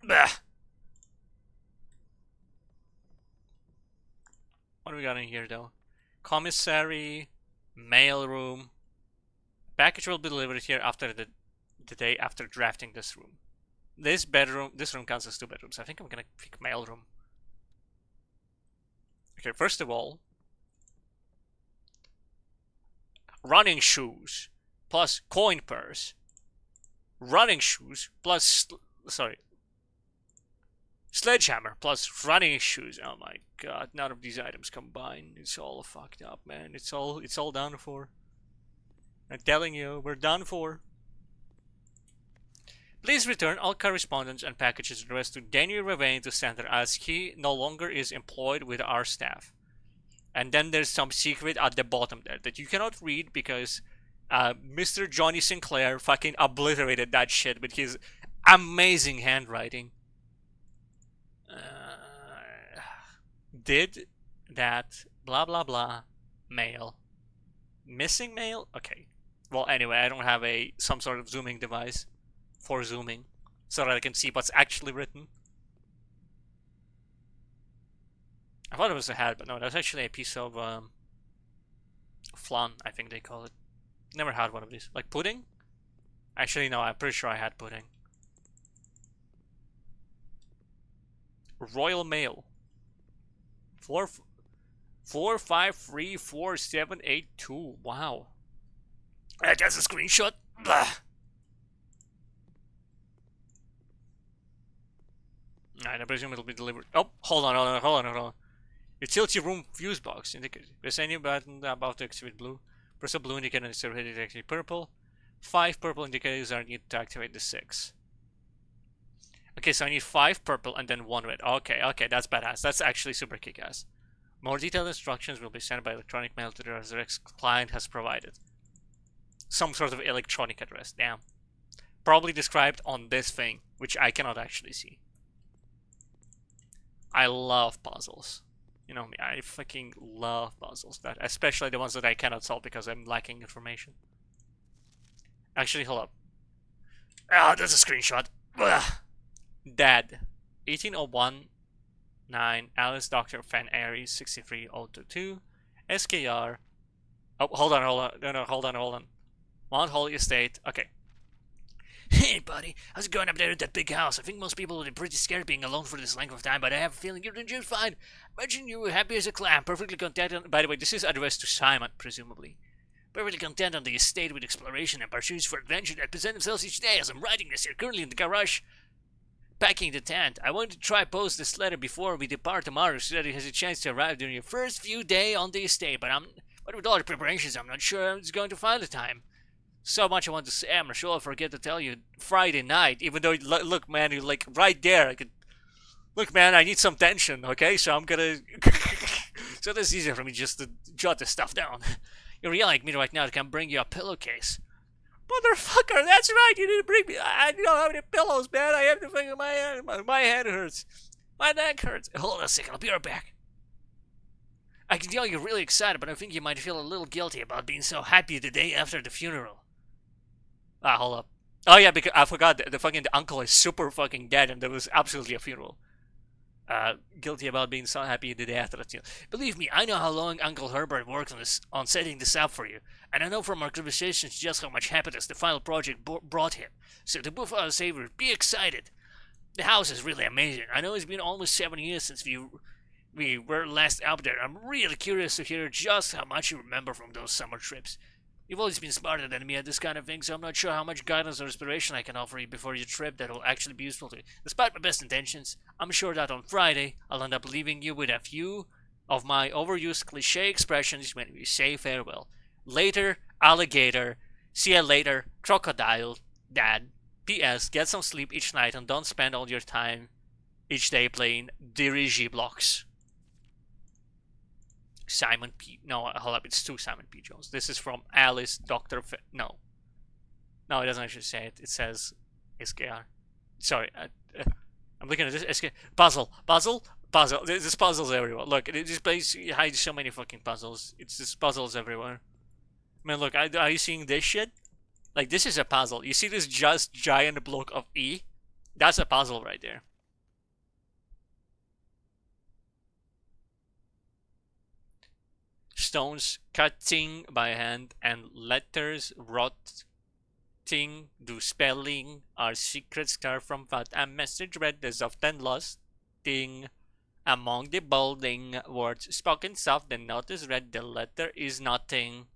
Bah. What do we got in here, though? Commissary, mailroom. Package will be delivered here after the day after drafting this room. This room counts as 2 bedrooms. I think I'm gonna pick mailroom. Okay, first of all, running shoes plus coin purse. Running shoes plus sledgehammer plus running shoes. Oh my god, none of these items combined. It's all fucked up, man. It's all done for. I'm telling you, we're done for. Please return all correspondence and packages addressed to Daniel Ravain to center as he no longer is employed with our staff. And then there's some secret at the bottom there that you cannot read because Mr. Johnny Sinclair fucking obliterated that shit with his amazing handwriting. Did that blah blah blah mail. Missing mail? Okay. Well, anyway, I don't have some sort of zooming device for zooming so that I can see what's actually written. I thought it was a hat, but no, that's actually a piece of flan, I think they call it. Never had one of these. Like pudding? Actually, no, I'm pretty sure I had pudding. Royal Mail. 4534782. Wow. That's a screenshot. Blah. Alright, I presume it'll be delivered. Oh, hold on. Utility room fuse box indicated. Press any button about to activate blue. Press a blue indicator and it's already to activate purple. 5 purple indicators are needed to activate the 6. Okay, so I need 5 purple and then 1 red. Okay, that's badass. That's actually super kick-ass. More detailed instructions will be sent by electronic mail to the Resurrex client has provided. Some sort of electronic address, damn. Probably described on this thing, which I cannot actually see. I love puzzles. You know me, I fucking love puzzles. Especially the ones that I cannot solve because I'm lacking information. Actually, hold up. Ah, that's a screenshot. Ugh. Dad. 18019 Alice Dr. Fan Aries 63022 SKR. Oh, hold on. No, hold on. Mount Holly Estate. Okay. Hey, buddy. How's it going up there at that big house? I think most people would be pretty scared being alone for this length of time, but I have a feeling you're doing just fine. Imagine you were happy as a clam, perfectly content. By the way, this is addressed to Simon, presumably. Perfectly content on the estate with exploration and pursuits for adventure that present themselves each day. As I'm writing this, you're currently in the garage packing the tent. I wanted to try post this letter before we depart tomorrow so that it has a chance to arrive during your first few days on the estate, but with all the preparations, I'm not sure I'm going to find the time. So much I want to say, I'm not sure I'll forget to tell you Friday night, even though, look, man, you're like right there. Look, man, I need some tension, okay? So I'm gonna, so this is easier for me just to jot this stuff down. You're yelling at me right now to come bring you a pillowcase. Motherfucker, that's right, you didn't bring me, I don't have any pillows, man, I have to think my head, my head hurts. My neck hurts. Hold on a second, I'll be right back. I can tell you're really excited, but I think you might feel a little guilty about being so happy the day after the funeral. Ah, hold up. Oh yeah, because I forgot the uncle is super fucking dead and there was absolutely a funeral. Guilty about being so happy the day after the funeral. Believe me, I know how long Uncle Herbert worked on setting this up for you, and I know from our conversations just how much happiness the final project brought him. So to both our saviors, be excited. The house is really amazing. I know it's been almost 7 years since we were last up there. I'm really curious to hear just how much you remember from those summer trips. You've always been smarter than me at this kind of thing, so I'm not sure how much guidance or inspiration I can offer you before your trip that will actually be useful to you. Despite my best intentions, I'm sure that on Friday, I'll end up leaving you with a few of my overused cliche expressions when we say farewell. Later, alligator. See ya later, crocodile. Dad. P.S. Get some sleep each night and don't spend all your time each day playing dirige blocks. Simon P. No, hold up, it's 2 Simon P. Jones. This is from Alice Dr. No, it doesn't actually say it. It says SKR. Sorry, I'm looking at this SKR. Puzzle. There's puzzles everywhere. Look, this place hides so many fucking puzzles. It's just puzzles everywhere. Man, look, are you seeing this shit? Like, this is a puzzle. You see this just giant block of E? That's a puzzle right there. Stones cutting by hand and letters rotting do spelling are secrets carved from what a message read is often lost thing among the bolding words spoken soft. The note is read, the letter is nothing.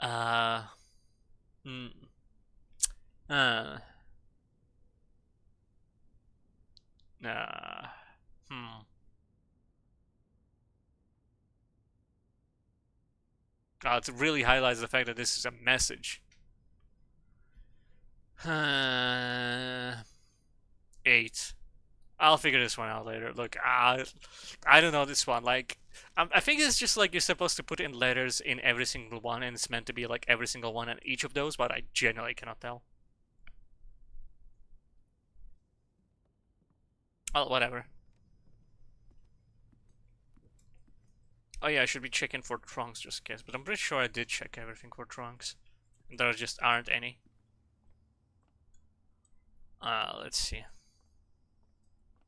Hmm. It really highlights the fact that this is a message. 8. I'll figure this one out later. Look, I don't know this one. Like, I think it's just like you're supposed to put in letters in every single one, and it's meant to be like every single one in each of those, but I genuinely cannot tell. Well, whatever. Oh yeah, I should be checking for trunks just in case, but I'm pretty sure I did check everything for trunks. And there just aren't any. Let's see.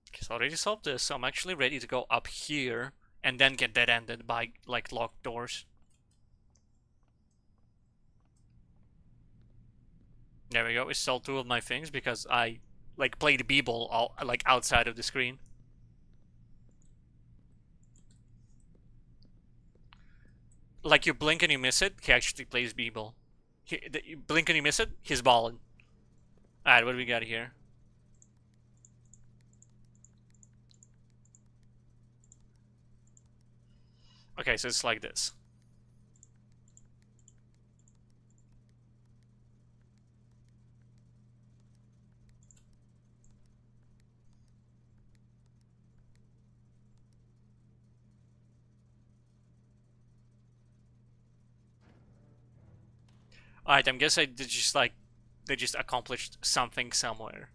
Okay, so I already solved this, so I'm actually ready to go up here and then get dead-ended by, like, locked doors. There we go, we solved 2 of my things because I, like, played b-ball all, like, outside of the screen. Like, you blink and you miss it, he actually plays b-ball. You blink and you miss it, he's balling. Alright, what do we got here? Okay, so it's like this. Alright, I'm guessing they just accomplished something somewhere.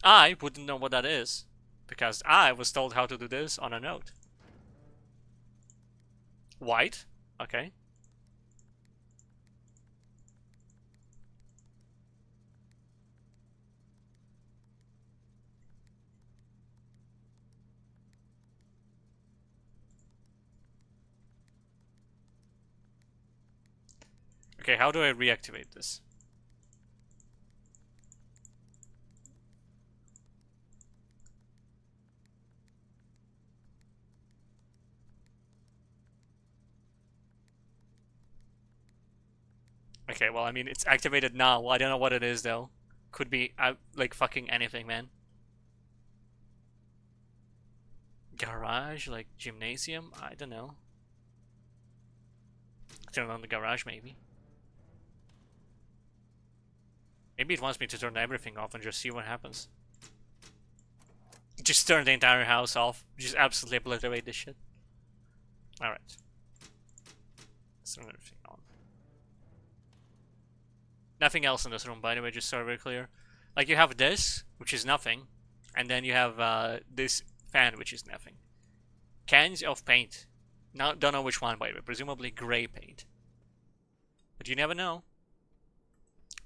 I wouldn't know what that is, because I was told how to do this on a note. White? Okay. Okay, how do I reactivate this? Okay, well, I mean, it's activated now. I don't know what it is, though. Could be, like, fucking anything, man. Garage? Like, gymnasium? I don't know. Turn on the garage, maybe. Maybe it wants me to turn everything off and just see what happens. Just turn the entire house off. Just absolutely obliterate this shit. Alright. Let's turn everything on. Nothing else in this room, by the way, just so we're clear. Like, you have this, which is nothing. And then you have this fan, which is nothing. Cans of paint. Now, don't know which one, by the way. Presumably gray paint. But you never know.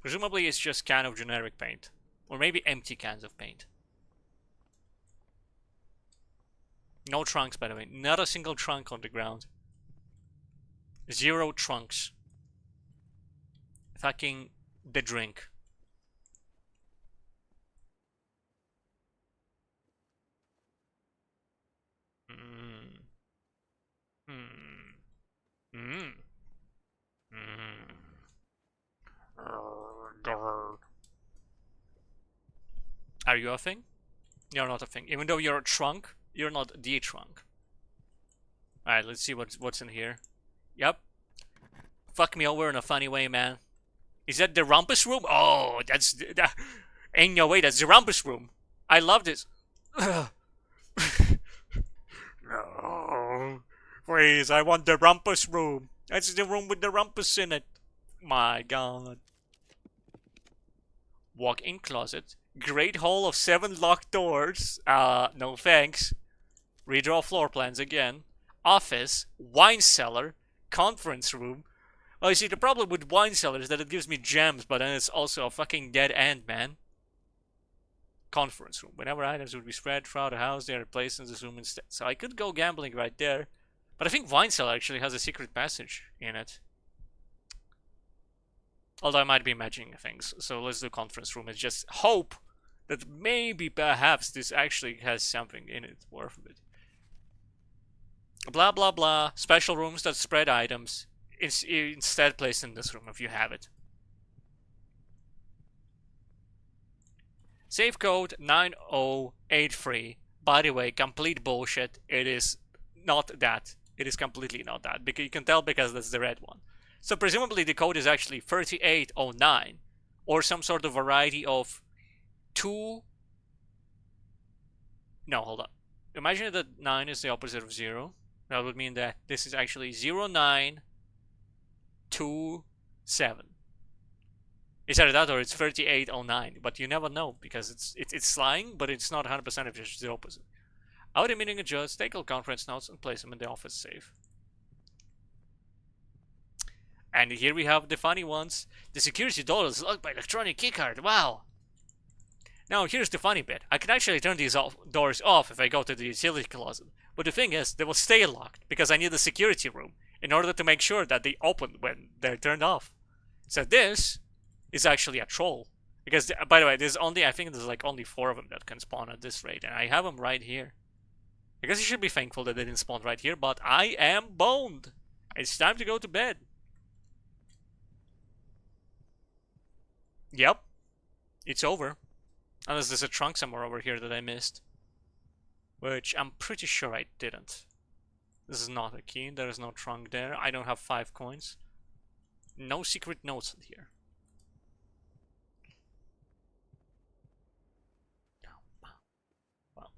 Presumably it's just kind of generic paint. Or maybe empty cans of paint. No trunks, by the way. Not a single trunk on the ground. 0 trunks. Fucking the drink. Mm. Mm. Mm. Mm. Are you a thing? You're not a thing. Even though you're a trunk, you're not the trunk. Alright, let's see what's in here. Yep. Fuck me over in a funny way, man. Is that the rumpus room? Oh, that ain't no way, that's the rumpus room. I love this. No. Please, I want the rumpus room. That's the room with the rumpus in it. My god. Walk-in closet. Great hall of 7 locked doors. No thanks. Redraw floor plans again. Office. Wine cellar. Conference room. Oh, you see, the problem with wine cellar is that it gives me gems, but then it's also a fucking dead end, man. Conference room. Whenever items would be spread throughout the house, they are placed in this room instead. So I could go gambling right there. But I think wine cellar actually has a secret passage in it. Although I might be imagining things. So let's do conference room and just hope that maybe perhaps this actually has something in it worth it. Blah blah blah. Special rooms that spread items. Instead placed in this room if you have it. Safe code 9083. By the way, complete bullshit. It is not that. It is completely not that. Because you can tell because that's the red one. So presumably the code is actually 3809. or some sort of variety of two. No, hold on. Imagine that 9 is the opposite of 0. That would mean that this is actually 0, 9, 2, 7. It's either that or it's 3809, but you never know because it's lying, but it's not 100% if it's the opposite. Audio meeting adjust, take all conference notes and place them in the office safe. And here we have the funny ones. The security door is locked by electronic keycard. Wow. Now here's the funny bit. I can actually turn these doors off if I go to the utility closet. But the thing is, they will stay locked because I need a security room in order to make sure that they open when they're turned off. So this is actually a troll. Because, by the way, I think there's like only 4 of them that can spawn at this rate. And I have them right here. I guess you should be thankful that they didn't spawn right here, but I am boned. It's time to go to bed. Yep. It's over. Unless there's a trunk somewhere over here that I missed. Which I'm pretty sure I didn't. This is not a key. There is no trunk there. I don't have 5 coins. No secret notes in here. Well,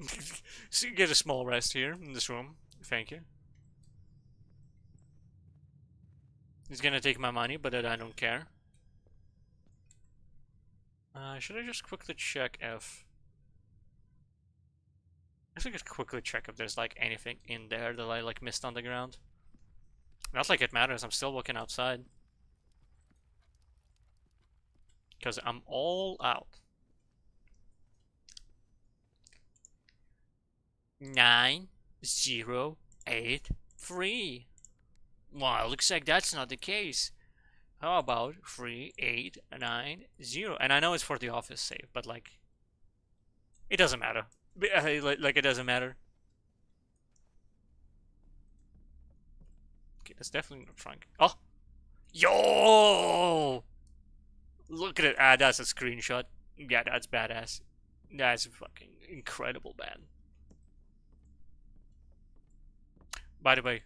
so you get a small rest here in this room. Thank you. He's gonna take my money, but I don't care. Should I just quickly check if... I should just quickly check if there's like anything in there that I like missed on the ground. Not like it matters, I'm still walking outside. Because I'm all out. 9, 0, 8, 3. Well, looks like that's not the case. How about 3, 8, 9, 0? And I know it's for the office save, but like, it doesn't matter. Like it doesn't matter. Okay, that's definitely not trunk. Oh, yo! Look at it. Ah, that's a screenshot. Yeah, that's badass. That's fucking incredible, man. By the way,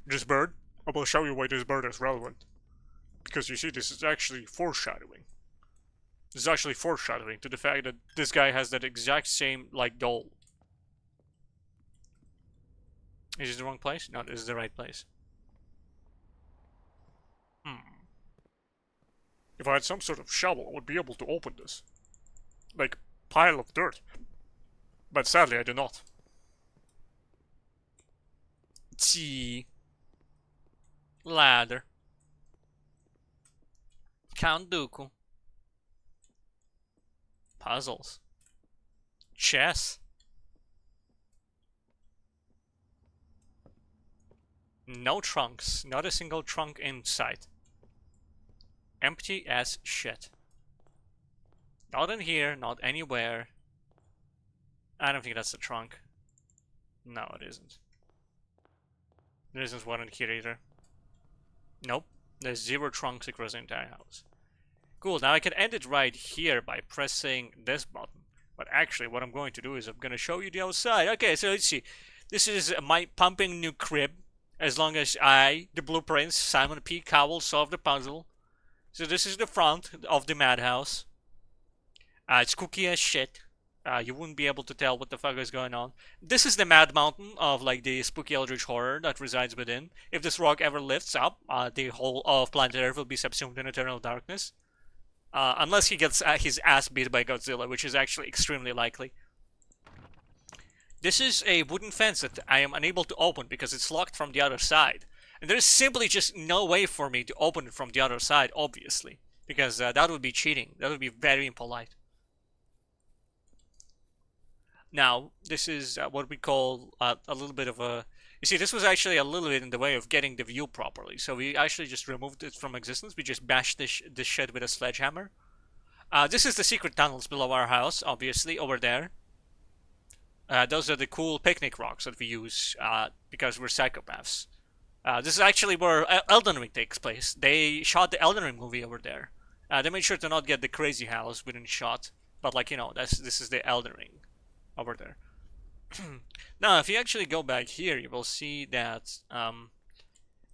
this bird, I will show you why this bird is relevant. Because you see, this is actually foreshadowing. This is actually foreshadowing to the fact that this guy has that exact same, like, doll. Is this the wrong place? No, this is the right place. If I had some sort of shovel, I would be able to open this. Like, pile of dirt. But sadly, I do not. T. Ladder. Count Dooku. Puzzles. Chess. No trunks. Not a single trunk in sight. Empty as shit. Not in here, not anywhere. I don't think that's the trunk. No, it isn't. There isn't one in here either. Nope. There's 0 trunks across the entire house. Cool, now I can end it right here by pressing this button. But actually, what I'm going to do is I'm going to show you the outside. Okay, so let's see. This is my pumping new crib. As long as I, the blueprints, Simon P. Cowell, solve the puzzle. So this is the front of the madhouse. It's cookie as shit. You wouldn't be able to tell what the fuck is going on. This is the Mad Mountain of like the spooky eldritch horror that resides within. If this rock ever lifts up, the whole of planet Earth will be subsumed in eternal darkness. Unless he gets his ass beat by Godzilla, which is actually extremely likely. This is a wooden fence that I am unable to open because it's locked from the other side. And there's simply just no way for me to open it from the other side, obviously. Because that would be cheating. That would be very impolite. Now, this is what we call a little bit of a... You see, this was actually a little bit in the way of getting the view properly. So we actually just removed it from existence. We just bashed this shit with a sledgehammer. This is the secret tunnels below our house, obviously, over there. Those are the cool picnic rocks that we use because we're psychopaths. This is actually where Elden Ring takes place. They shot the Elden Ring movie over there. They made sure to not get the crazy house within shot. But like, you know, this is the Elden Ring over there. Now, if you actually go back here, you will see that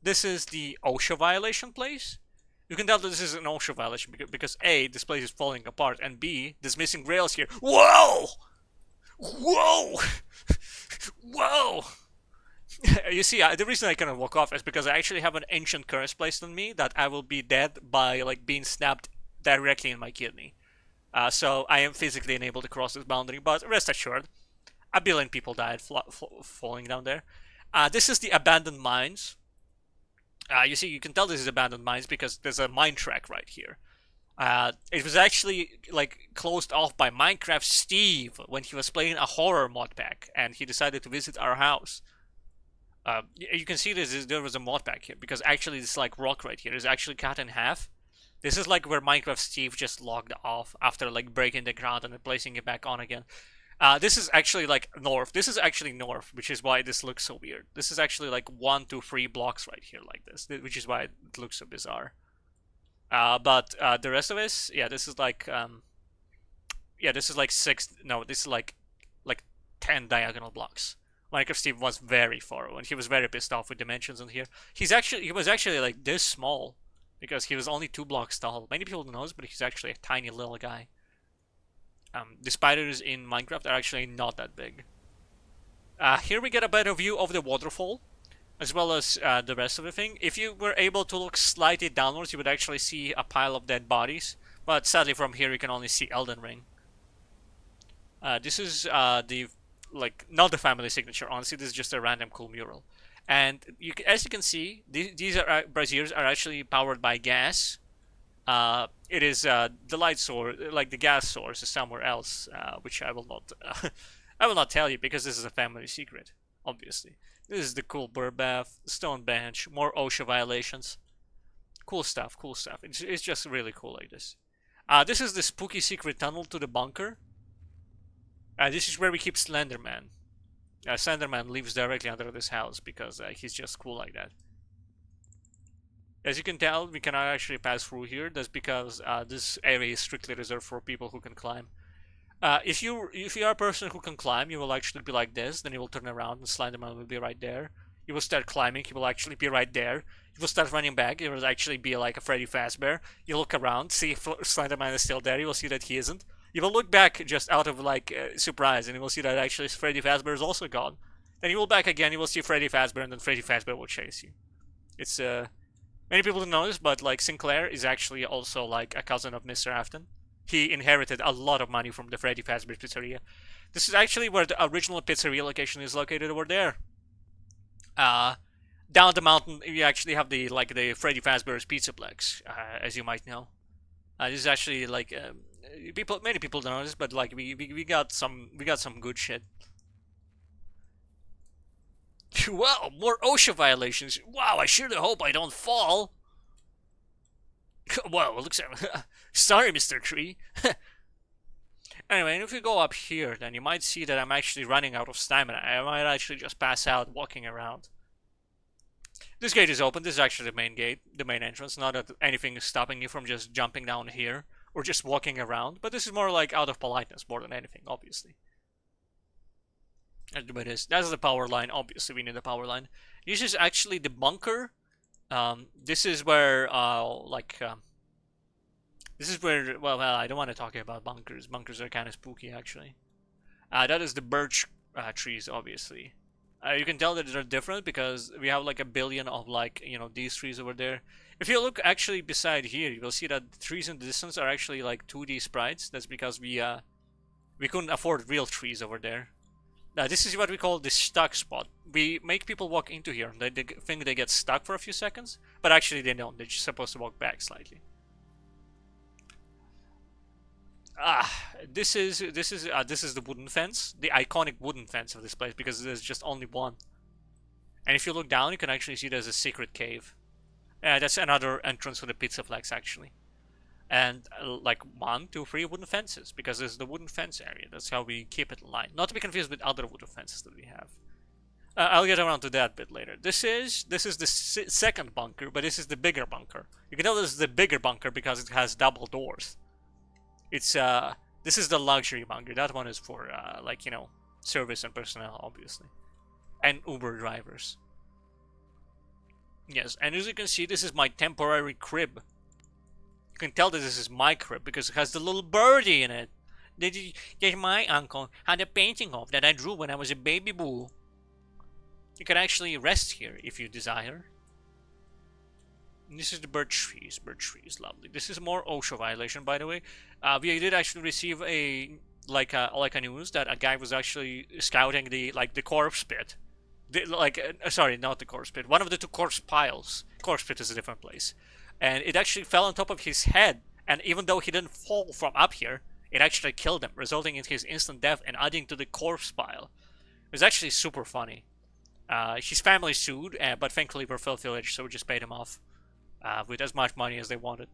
this is the OSHA violation place. You can tell that this is an OSHA violation because A, this place is falling apart, and B, there's missing rails here. Whoa! Whoa! Whoa! You see, the reason I cannot walk off is because I actually have an ancient curse placed on me that I will be dead by like being stabbed directly in my kidney. So I am physically unable to cross this boundary, but rest assured, a billion people died falling down there. This is the abandoned mines. You see, you can tell this is abandoned mines because there's a mine track right here. It was actually like closed off by Minecraft Steve when he was playing a horror mod pack, and he decided to visit our house. You can see there was a mod pack here because actually this like rock right here is actually cut in half. This is like where Minecraft Steve just logged off after like breaking the ground and then placing it back on again. This is actually like north. This is actually north, which is why this looks so weird. This is actually like 1, 2, 3 blocks right here like this, which is why it looks so bizarre. But the rest of this, yeah, this is like yeah, this is like 6. No, this is like 10 diagonal blocks. Minecraft Steve was very far and he was very pissed off with dimensions in here. He was actually like this small because he was only 2 blocks tall. Many people don't know this, but he's actually a tiny little guy. The spiders in Minecraft are actually not that big. Here we get a better view of the waterfall, as well as the rest of the thing. If you were able to look slightly downwards, you would actually see a pile of dead bodies. But sadly, from here you can only see Elden Ring. This is the not the family signature. Honestly, this is just a random cool mural. And as you can see, these braziers are actually powered by gas. It is the light source, like the gas source, is somewhere else, which I will not, I will not tell you because this is a family secret. Obviously, this is the cool bird bath, stone bench, more OSHA violations. Cool stuff, cool stuff. It's just really cool like this. This is the spooky secret tunnel to the bunker. This is where we keep Slenderman. Slenderman lives directly under this house because he's just cool like that. As you can tell, we cannot actually pass through here. That's because this area is strictly reserved for people who can climb. If you are a person who can climb, you will actually be like this. Then you will turn around and Slenderman will be right there. You will start climbing. He will actually be right there. You will start running back. It will actually be like a Freddy Fazbear. You look around, see if Slenderman is still there. You will see that he isn't. You will look back just out of like surprise, and you will see that actually Freddy Fazbear is also gone. Then you will back again. You will see Freddy Fazbear, and then Freddy Fazbear will chase you. It's many people don't know this, but like Sinclair is actually also like a cousin of Mr. Afton. He inherited a lot of money from the Freddy Fazbear Pizzeria. This is actually where the original pizzeria location is located over there. Down the mountain, you actually have the Freddy Fazbear's Pizzaplex, as you might know. This is actually like many people don't know this, but like we got some good shit. Wow, more OSHA violations. Wow, I sure hope I don't fall. Well, it looks sorry, Mr. Tree. Anyway, and if we go up here, then you might see that I'm actually running out of stamina. I might actually just pass out walking around. This gate is open. This is actually the main gate, the main entrance. Not that anything is stopping you from just jumping down here or just walking around, but this is more like out of politeness more than anything, obviously. That's the power line. Obviously, we need the power line. This is actually the bunker. This is where, this is where, well, I don't want to talk about bunkers. Bunkers are kind of spooky, actually. That is the birch trees, obviously. You can tell that they're different because we have like a billion of these trees over there. If you look actually beside here, you will see that the trees in the distance are actually like 2D sprites. That's because we couldn't afford real trees over there. This is what we call the stuck spot. We make people walk into here and they think they get stuck for a few seconds, but actually they don't. They're just supposed to walk back slightly. This is the wooden fence, the iconic wooden fence of this place because there's just only one. And if you look down, you can actually see there's a secret cave. That's another entrance for the Pizzaplex actually. And like 1, 2, 3 wooden fences because there's the wooden fence area. That's how we keep it in line. Not to be confused with other wooden fences that we have. I'll get around to that bit later. This is the second bunker, but this is the bigger bunker. You can tell this is the bigger bunker because it has double doors. It's this is the luxury bunker. That one is for service and personnel, obviously, and Uber drivers. Yes, and as you can see, this is my temporary crib. You can tell that this is my crib because it has the little birdie in it. That my uncle had a painting of that I drew when I was a baby boo. You can actually rest here if you desire. And this is the birch trees. Birch tree is lovely. This is more OSHA violation, by the way. We did actually receive a news that a guy was actually scouting the corpse pit. Sorry, not the corpse pit. One of the two corpse piles. Corpse pit is a different place, and it actually fell on top of his head. And even though he didn't fall from up here, it actually killed him, resulting in his instant death and adding to the corpse pile. It was actually super funny. His family sued, but thankfully we're filthy rich, so we just paid him off with as much money as they wanted.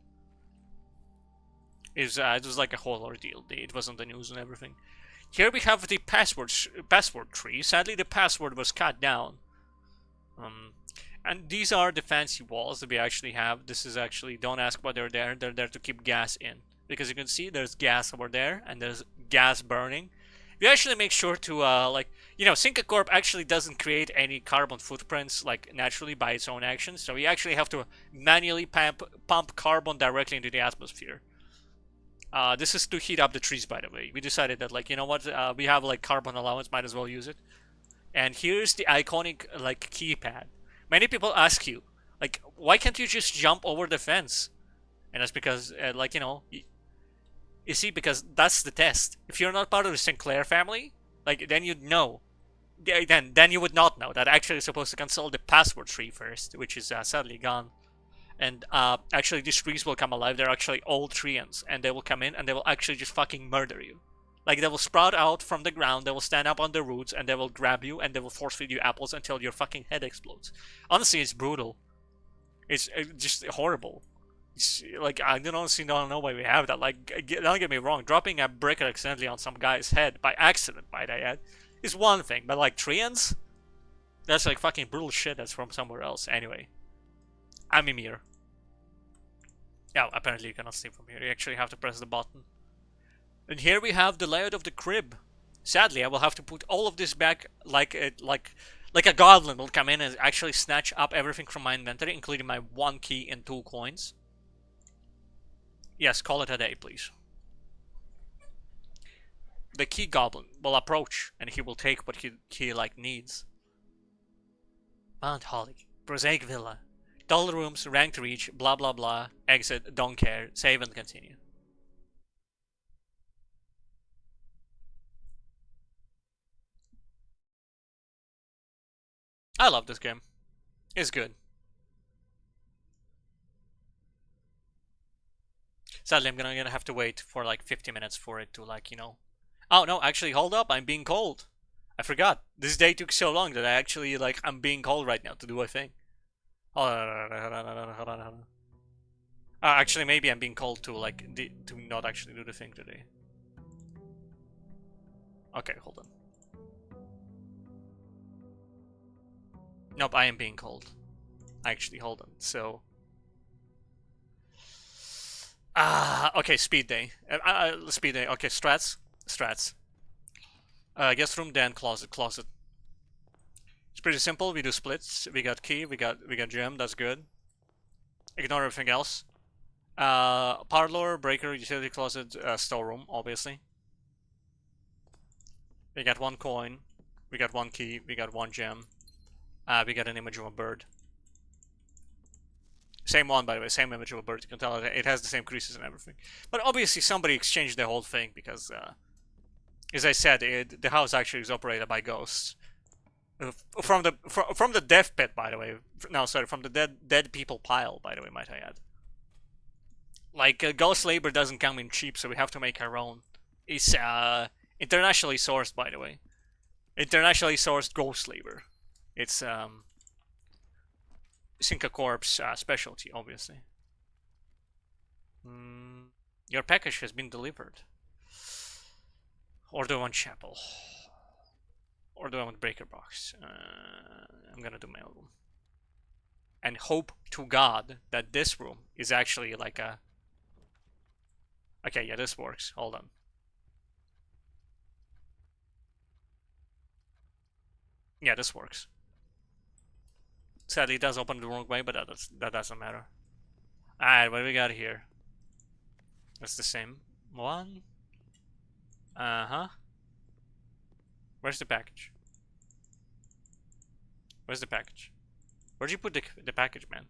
It was like a whole ordeal. It wasn't the news and everything. Here we have the password tree. Sadly, the password was cut down. And these are the fancy walls that we actually have. This is actually, don't ask why they're there. They're there to keep gas in. Because you can see there's gas over there, and there's gas burning. We actually make sure to, Synca Corp actually doesn't create any carbon footprints, naturally by its own actions. So we actually have to manually pump carbon directly into the atmosphere. This is to heat up the trees, by the way. We decided that, you know what, we have, carbon allowance, might as well use it. And here's the iconic, keypad. Many people ask you, why can't you just jump over the fence? And that's because, you see, because that's the test. If you're not part of the Sinclair family, then you'd know. Then you would not know that actually you're supposed to consult the password tree first, which is sadly gone. And actually these trees will come alive. They're actually old treants, and they will come in and they will actually just fucking murder you. They will sprout out from the ground, they will stand up on the roots, and they will grab you, and they will force feed you apples until your fucking head explodes. Honestly, it's brutal. It's just horrible. It's, I honestly don't know why we have that. Don't get me wrong, dropping a brick accidentally on some guy's head, by accident might I add, is one thing, but treants? That's fucking brutal shit that's from somewhere else. Anyway. I'm Emir. Yeah, apparently you cannot sleep from here. You actually have to press the button. And here we have the layout of the crib. Sadly, I will have to put all of this back like a goblin will come in and actually snatch up everything from my inventory, including my 1 key and 2 coins. Yes, call it a day, please. The key goblin will approach, and he will take what he needs. Mount Holly, prosaic villa, dull rooms, ranked reach, blah blah blah. Exit, don't care, save and continue. I love this game. It's good. Sadly, I'm gonna have to wait for 50 minutes for it to Oh no, actually, hold up, I'm being called. I forgot. This day took so long that I actually I'm being called right now to do a thing. Hold on. Actually, maybe I'm being called to to not actually do the thing today. Okay, hold on. Nope, I am being called. Actually, hold on. So, okay, speed day. Speed day. Okay, strats. Guest room, then closet. It's pretty simple. We do splits. We got key. We got gem. That's good. Ignore everything else. Parlor, breaker, utility closet, storeroom, obviously. We got 1 coin. We got 1 key. We got 1 gem. We got an image of a bird. Same one, by the way, same image of a bird. You can tell it has the same creases and everything. But obviously somebody exchanged the whole thing because, as I said, the house actually is operated by ghosts. From the death pit, by the way. No, sorry, from the dead people pile, by the way, might I add. Ghost labor doesn't come in cheap, so we have to make our own. It's internationally sourced, by the way. Internationally sourced ghost labor. It's Synca Corp's specialty, obviously. Your package has been delivered. Or do I want chapel? Or do I want breaker box? I'm gonna do mailroom. And hope to God that this room is actually a... Okay, yeah, this works. Hold on. Yeah, this works. Sadly, it does open the wrong way, but that doesn't matter. Alright, what do we got here? That's the same one. Uh-huh. Where's the package? Where's the package? Where'd you put the package, man?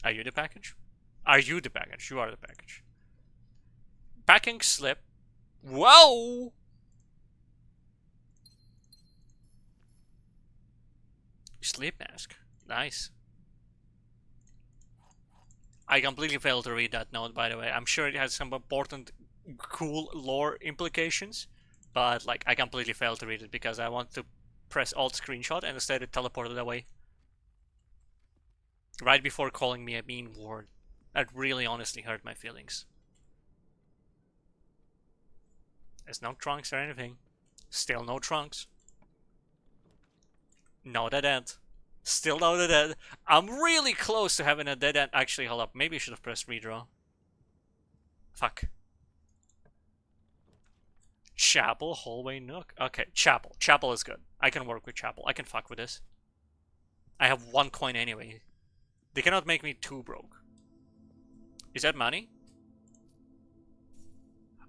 Are you the package? Are you the package? You are the package. Packing slip. Whoa! Sleep mask. Nice. I completely failed to read that note, by the way. I'm sure it has some important, cool lore implications, but like I completely failed to read it because I want to press Alt screenshot and instead it teleported away. Right before calling me a mean word. That really honestly hurt my feelings. There's no trunks or anything. Still no trunks. No dead end. Still no dead end. I'm really close to having a dead end. Actually, hold up. Maybe I should have pressed redraw. Fuck. Chapel, hallway, nook. Okay, chapel. Chapel is good. I can work with chapel. I can fuck with this. I have 1 coin anyway. They cannot make me too broke. Is that money?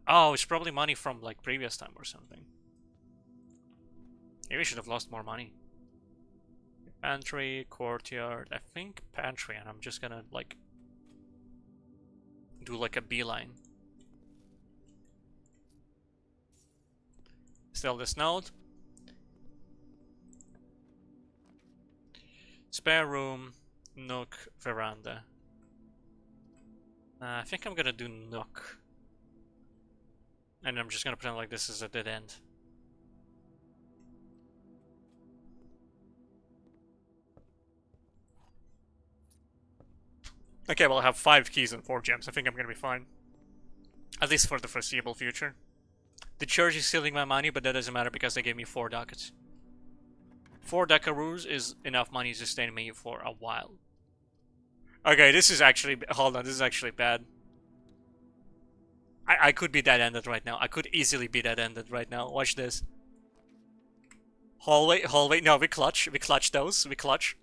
Oh, it's probably money from like previous time or something. Maybe I should have lost more money. Pantry, courtyard. I think pantry, and I'm just gonna like do like a beeline. Still this note. Spare room, nook, veranda. I think I'm gonna do nook. And I'm just gonna pretend like this is a dead end. Okay, well I have 5 keys and 4 gems. I think I'm gonna be fine. At least for the foreseeable future. The church is stealing my money, but that doesn't matter because they gave me 4 ducats. 4 duckaroos is enough money to sustain me for a while. Okay, this is actually... Hold on, this is actually bad. I could be dead-ended right now. I could easily be dead-ended right now. Watch this. Hallway, hallway. No, we clutch. We clutch those. We clutch.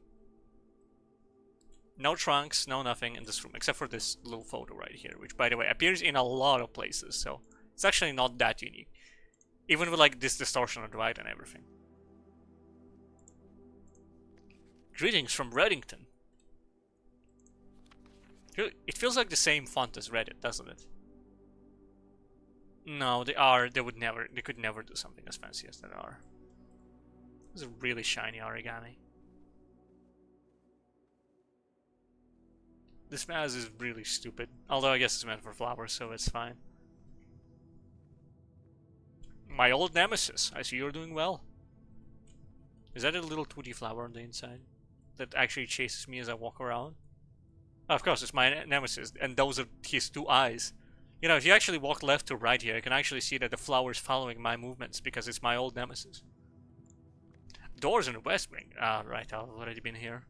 No trunks, no nothing in this room, except for this little photo right here, which, by the way, appears in a lot of places, so it's actually not that unique. Even with, like, this distortion on the right and everything. Greetings from Reddington. It feels like the same font as Reddit, doesn't it? No, they would never, they could never do something as fancy as that are. This is a really shiny origami. This mask is really stupid. Although I guess it's meant for flowers, so it's fine. My old nemesis, I see you're doing well. Is that a little 2D flower on the inside? That actually chases me as I walk around? Oh, of course, it's my nemesis, and those are his 2 eyes. You know, if you actually walk left to right here, you can actually see that the flower is following my movements because it's my old nemesis. Doors in the west wing. Ah, right, I've already been here.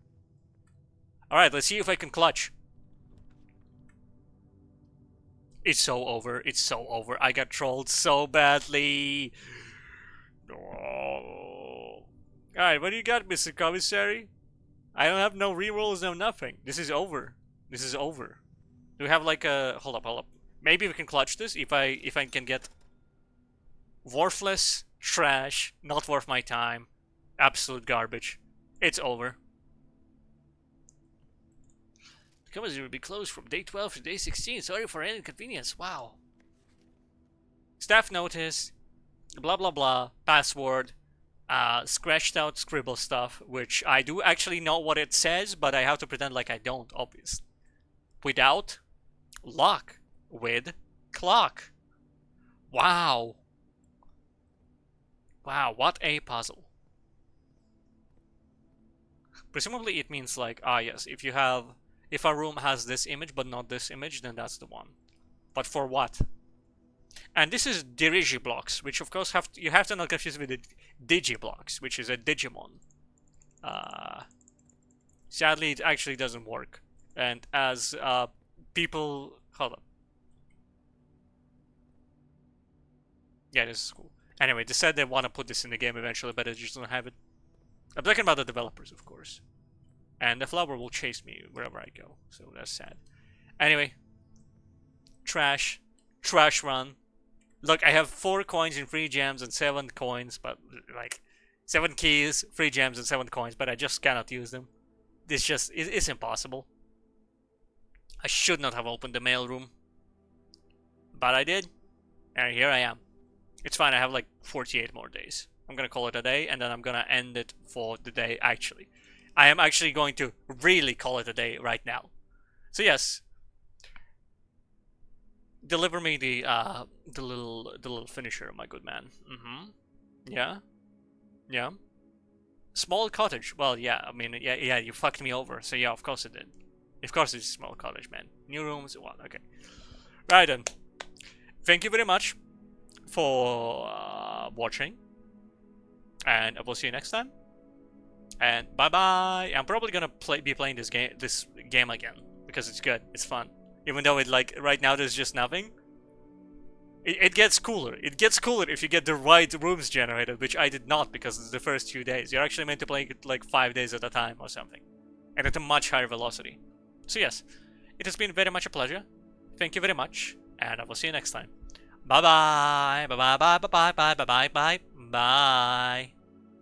Alright, let's see if I can clutch. It's so over, it's so over. I got trolled so badly. Oh. Alright, what do you got, Mr. Commissary? I don't have no rerolls, no nothing. This is over. This is over. Do we have like a... Hold up, hold up. Maybe we can clutch this if I can get worthless, trash, not worth my time, absolute garbage. It's over. The company will be closed from day 12 to day 16. Sorry for any inconvenience. Wow. Staff notice, blah blah blah, password, scratched out scribble stuff, which I do actually know what it says, but I have to pretend like I don't, obviously. Without, lock. With clock. Wow. Wow, what a puzzle. Presumably it means like, yes, if a room has this image but not this image, then that's the one. But for what? And this is Digiblocks, which of course you have to not confuse with the Digiblocks, which is a Digimon. Sadly, it actually doesn't work. And as people... Hold up. Yeah, this is cool. Anyway, they said they want to put this in the game eventually, but they just don't have it. I'm talking about the developers, of course. And the flower will chase me wherever I go. So that's sad. Anyway. Trash. Trash run. Look, I have 4 coins in free gems and 7 coins, but like 7 keys, free gems and 7 coins, but I just cannot use them. It's impossible. I should not have opened the mail room. But I did. And here I am. It's fine, I have like 48 more days. I'm gonna call it a day, and then I'm gonna end it for the day, actually. I am actually going to really call it a day right now. So yes. Deliver me the little finisher, my good man. Yeah. Yeah. Small cottage. Well, yeah, I mean, yeah, you fucked me over. So yeah, of course it did. Of course it's a small cottage, man. New rooms, well, okay. Right then. Thank you very much for watching. And I will see you next time. And bye-bye. I'm probably gonna be playing this game again. Because it's good. It's fun. Even though it, like, right now there's just nothing. It gets cooler. It gets cooler if you get the right rooms generated, which I did not because it's the first few days. You're actually meant to play it like 5 days at a time or something. And at a much higher velocity. So yes, it has been very much a pleasure. Thank you very much, and I will see you next time. Bye bye. Bye bye bye bye bye bye bye bye bye.